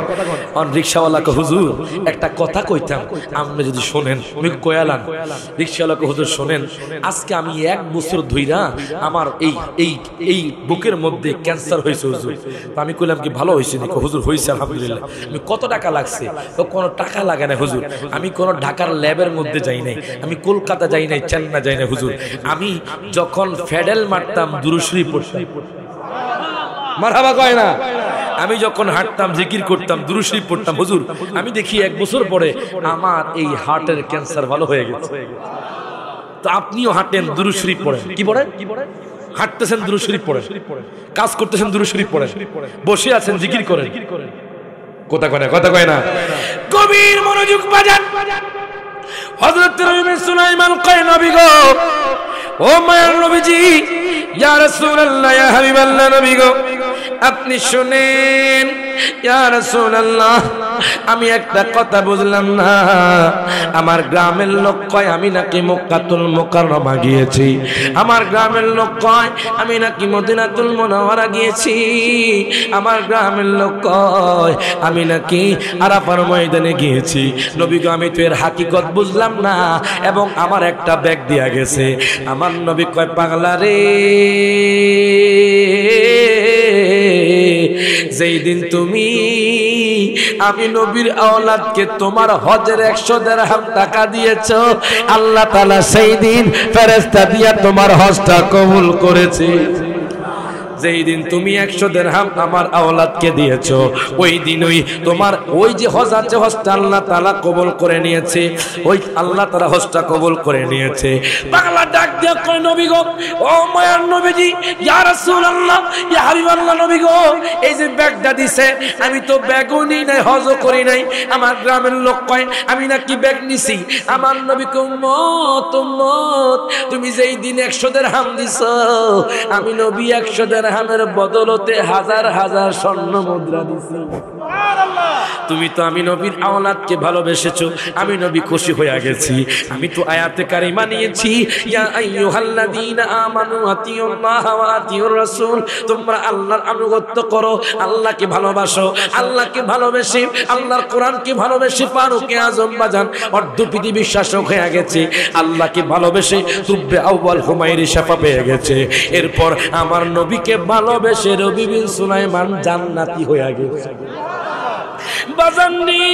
অন রিকশাওয়ালাকে হুজুর একটা কথা কইতাম আপনি যদি শুনেন আমি কয়ালাম রিকশাওয়ালাকে হুজুর শুনেন আজকে আমি 1 বছর ধইরা আমার এই বুকের মধ্যে ক্যান্সার হয়েছে হুজুর তো আমি কইলাম কি ভালো হইছে নাকি হুজুর হইছে আলহামদুলিল্লাহ আমি কত টাকা লাগছে তো কোনো টাকা লাগে না হুজুর আমি কোন ঢাকার ল্যাবের মধ্যে যাই নাই আমি কলকাতা যাই নাই চেন্নাই যাই নাই হুজুর আমি যখন ফেডেল মারতাম দুরূদ শরীফ পড়তাম মারহাবা কয় না আমি যখন হাঁটতাম জিকির করতাম দুরূদ শরীফ পড়তাম হুজুর আমি দেখি 1 বছর পরে আমার এই হার্টের ক্যান্সার ভালো হয়ে গেছে তো আপনিও হাঁটেন দুরূদ শরীফ পড়েন কি পড়েন হাঁটতেছেন দুরূদ শরীফ পড়েন কাজ করতেছেন দুরূদ শরীফ পড়েন বসে আছেন জিকির করেন কথা কয় না গভীর মনোযোগ বাজান হযরত নবী সুলাইমান কয় নবী গো ও মায়ার নবীজি ইয়া রাসূলুল্লাহ ইয়া হাবিবাল্লাহ নবী গো আপনি শুনেন ইয়া রাসূলুল্লাহ আমি একটা কথা বুঝলাম না আমার গ্রামের লোক কয় আমি নাকি মক্কাতুল মুকাররমা গিয়েছি আমার গ্রামের লোক কয় আমি নাকি মদিনাতুল মুনাওয়ারা গিয়েছি আমার গ্রামের লোক কয় আমি নাকি আরাফার ময়দানে গিয়েছি নবী গো আমি তো এর হাকিকত বুঝলাম না এবং আমার একটা ব্যাগ দিয়া গেছে আমার নবী কয় পাগলা রে যেই দিন তুমি আমি নবীর আওলাদকে তোমার হজের 100 দিরহাম টাকা দিয়েছো আল্লাহ তাআলা সেই দিন ফেরেশতা দিয়া তোমার হজটা কবুল করেছে যেই দিন তুমি 100 দিরহাম আমার আওলাদকে দিয়েছো ওই দিনই তোমার ওই যে হজ আছে হজটা আল্লাহ তাআলা কবুল করে নিয়েছে ওই আল্লাহ তাআলা হজটা কবুল করে নিয়েছে পাগলা ডাক দিয়া কয় নবী গো ও মায়ার নবীজি ইয়া রাসূলুল্লাহ ইয়া হাবিবাল্লাহ নবী গো এই যে ব্যাগটা দিছে আমি তো ব্যাগও নি নাই হজও করি নাই আমার গ্রামের লোক কয় আমি নাকি ব্যাগ নিছি আমার নবী কয় উম্মত তুমি যেই দিন 100 দিরহাম দিছো আমি নবী 100 দিরহামের বদলতে হাজার হাজার স্বর্ণ মুদ্রা দিছি তুমি তো আমি নবীর আওলাদকে ভালোবেসেছো, আমি নবী খুশি হয়ে গেছি। আমি তো আয়াতে কারিমা নিয়েছি, ইয়া আইয়ুহাল্লাযীনা আমানু আতিউল্লাহ ওয়া আতিউর রাসূল, তোমরা আল্লাহর আনুগত্য করো, আল্লাহকে ভালোবাসো। আল্লাহকে ভালোবেসে, আল্লাহর কোরআনকে ভালোবেসে ফারুকে আজম বাজান অর্ধ পৃথিবী শাসক হয়ে গেছে। আল্লাহকে ভালোবেসে তুব্বে আউয়াল হুমায়রি শাফা পেয়ে গেছে। এরপর আমার নবীকে ভালোবেসে রবি বিন সুলাইমান জান্নাতি হয়ে গেছে। বাজাননি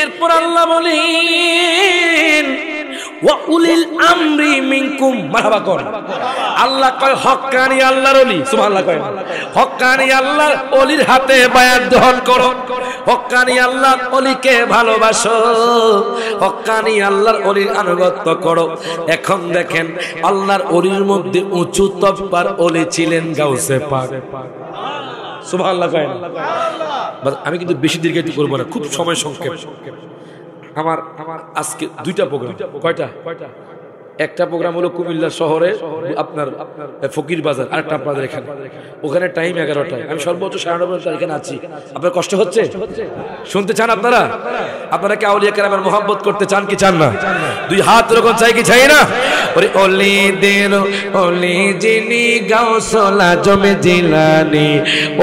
এরপর আল্লাহ বলেন ওয়া উলিল আমরি মিনকুম, মারহাবা কর। আল্লাহ কয় হক্কানি আল্লাহর ওলি, সুবহানাল্লাহ কয় হক্কানি আল্লাহর ওলির হাতে বায়াত গ্রহণ করো, হক্কানি আল্লাহর ওলিকে ভালোবাসো, হক্কানি আল্লাহর ওলির আনুগত্য করো। এখন দেখেন আল্লাহর ওলির মধ্যে উঁচু তফার ওলি ছিলেন গাউসে পাক, সুবহানাল্লাহ কয়। আমি কিন্তু বেশি দীর্ঘায়িত করবো না, খুব সময় সংক্ষেপ। আমার আজকে দুইটা প্রোগ্রাম। কয়টা? একটা প্রোগ্রাম হলো কুমিল্লা শহরে আপনার ফকির বাজার, আরেকটা আপনাদের এখানে। ওখানে টাইম 11টায়, আমি সর্বোচ্চ 9:30 এখানে আছি। আপনার কষ্ট হচ্ছে? শুনতে চান আপনারা? আপনারা কি আউলিয়া কেরামের মোহাব্বত করতে চান কি চান না? দুই হাত এরকম চাই কি চাই না? ওরে ওলিদের ওলি যিনি গাউসুল আজম জিলানী,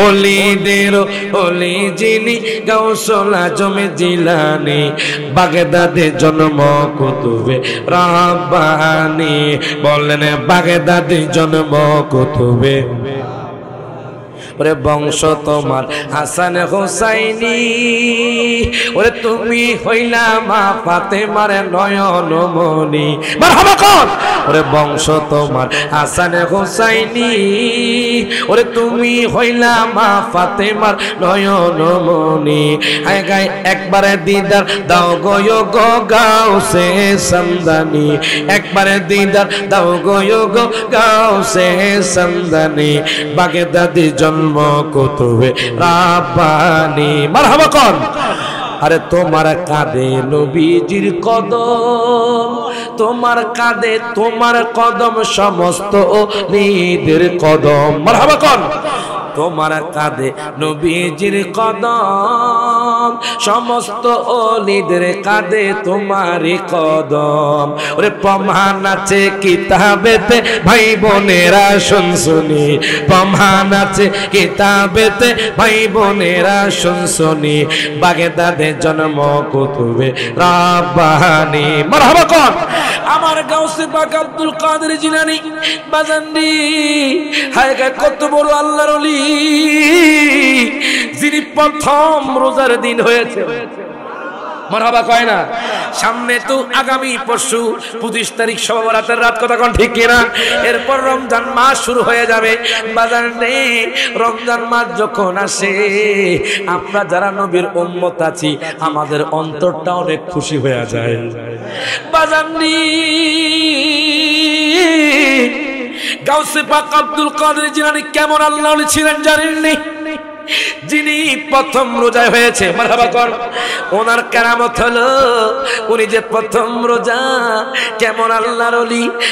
ওলিদের ওলি যিনি গাউসুল আজম জিলানী, বাগদাদে জন্ম কুতুবে রাব্বানী, বললেন বাগদাদে জন্ম কুতুবে। ওরে বংশ তোমার হাসান হুসাইনি, ওরে তুমি হইলা মা ফাতেমার নয়ন মনি, মারহাবা কর। ওরে বংশ তোমার হাসান হুসাইনি, ওরে তুমি হইলা মা ফাতেমার নয়ন মনি। আয় গায় একবারে দিদার দাও গো গো গাউসে সামদানি, একবারে দিদার দাও গো গো গাউসে সামদানি, বাগদাদি জন্ম কুতুবে রাব্বানী, মারহাবা কর। আরে তোমার কাঁধে নবীজির কদম, তোমার কাঁধে তোমার কদম সমস্ত ওলিদের কদম, মারহাবা কর। তোমার কাঁধে নবীজির কদম, সমস্ত ওলিদের কাঁধে তোমারই কদম। ওরে প্রমাণ আছে কিতাবেতে ভাই বোনেরা শুনশুনি, প্রমাণ আছে কিতাবেতে ভাই বোনেরা শুনশুনি, বাগদাদে জন্ম কুতুবে রাব্বানী, মারহাবা কর। আমার গাউসে পাক আব্দুল কাদের জিলানী বাজাননি, হায় গায় কত বড় আল্লাহর ওলি, যিনি প্রথম রোজার দিন হয়েছে, মারহাবা কয় না। সামনে তো আগামী পরশু 25 তারিখ শবে বরাতের রাত, কথা কোন ঠিক কিনা? এরপর রমজান মাস শুরু হয়ে যাবে। বাজার নেই, রমজান মাস যখন আসে আমরা যারা নবীর উম্মত আছি আমাদের অন্তরটা অনেক খুশি হয়ে যায়। বাজার গাউসে পাক আব্দুল কাদের জিলানী কেমন আল্লাহ ওলি ছিলেন জানেননি? যিনি প্রথম রোজা হয়েছে, মারহাবা কর। ওনার কেরামত হলো উনি যে প্রথম রোজা, কেমন আল্লাহর ওলি,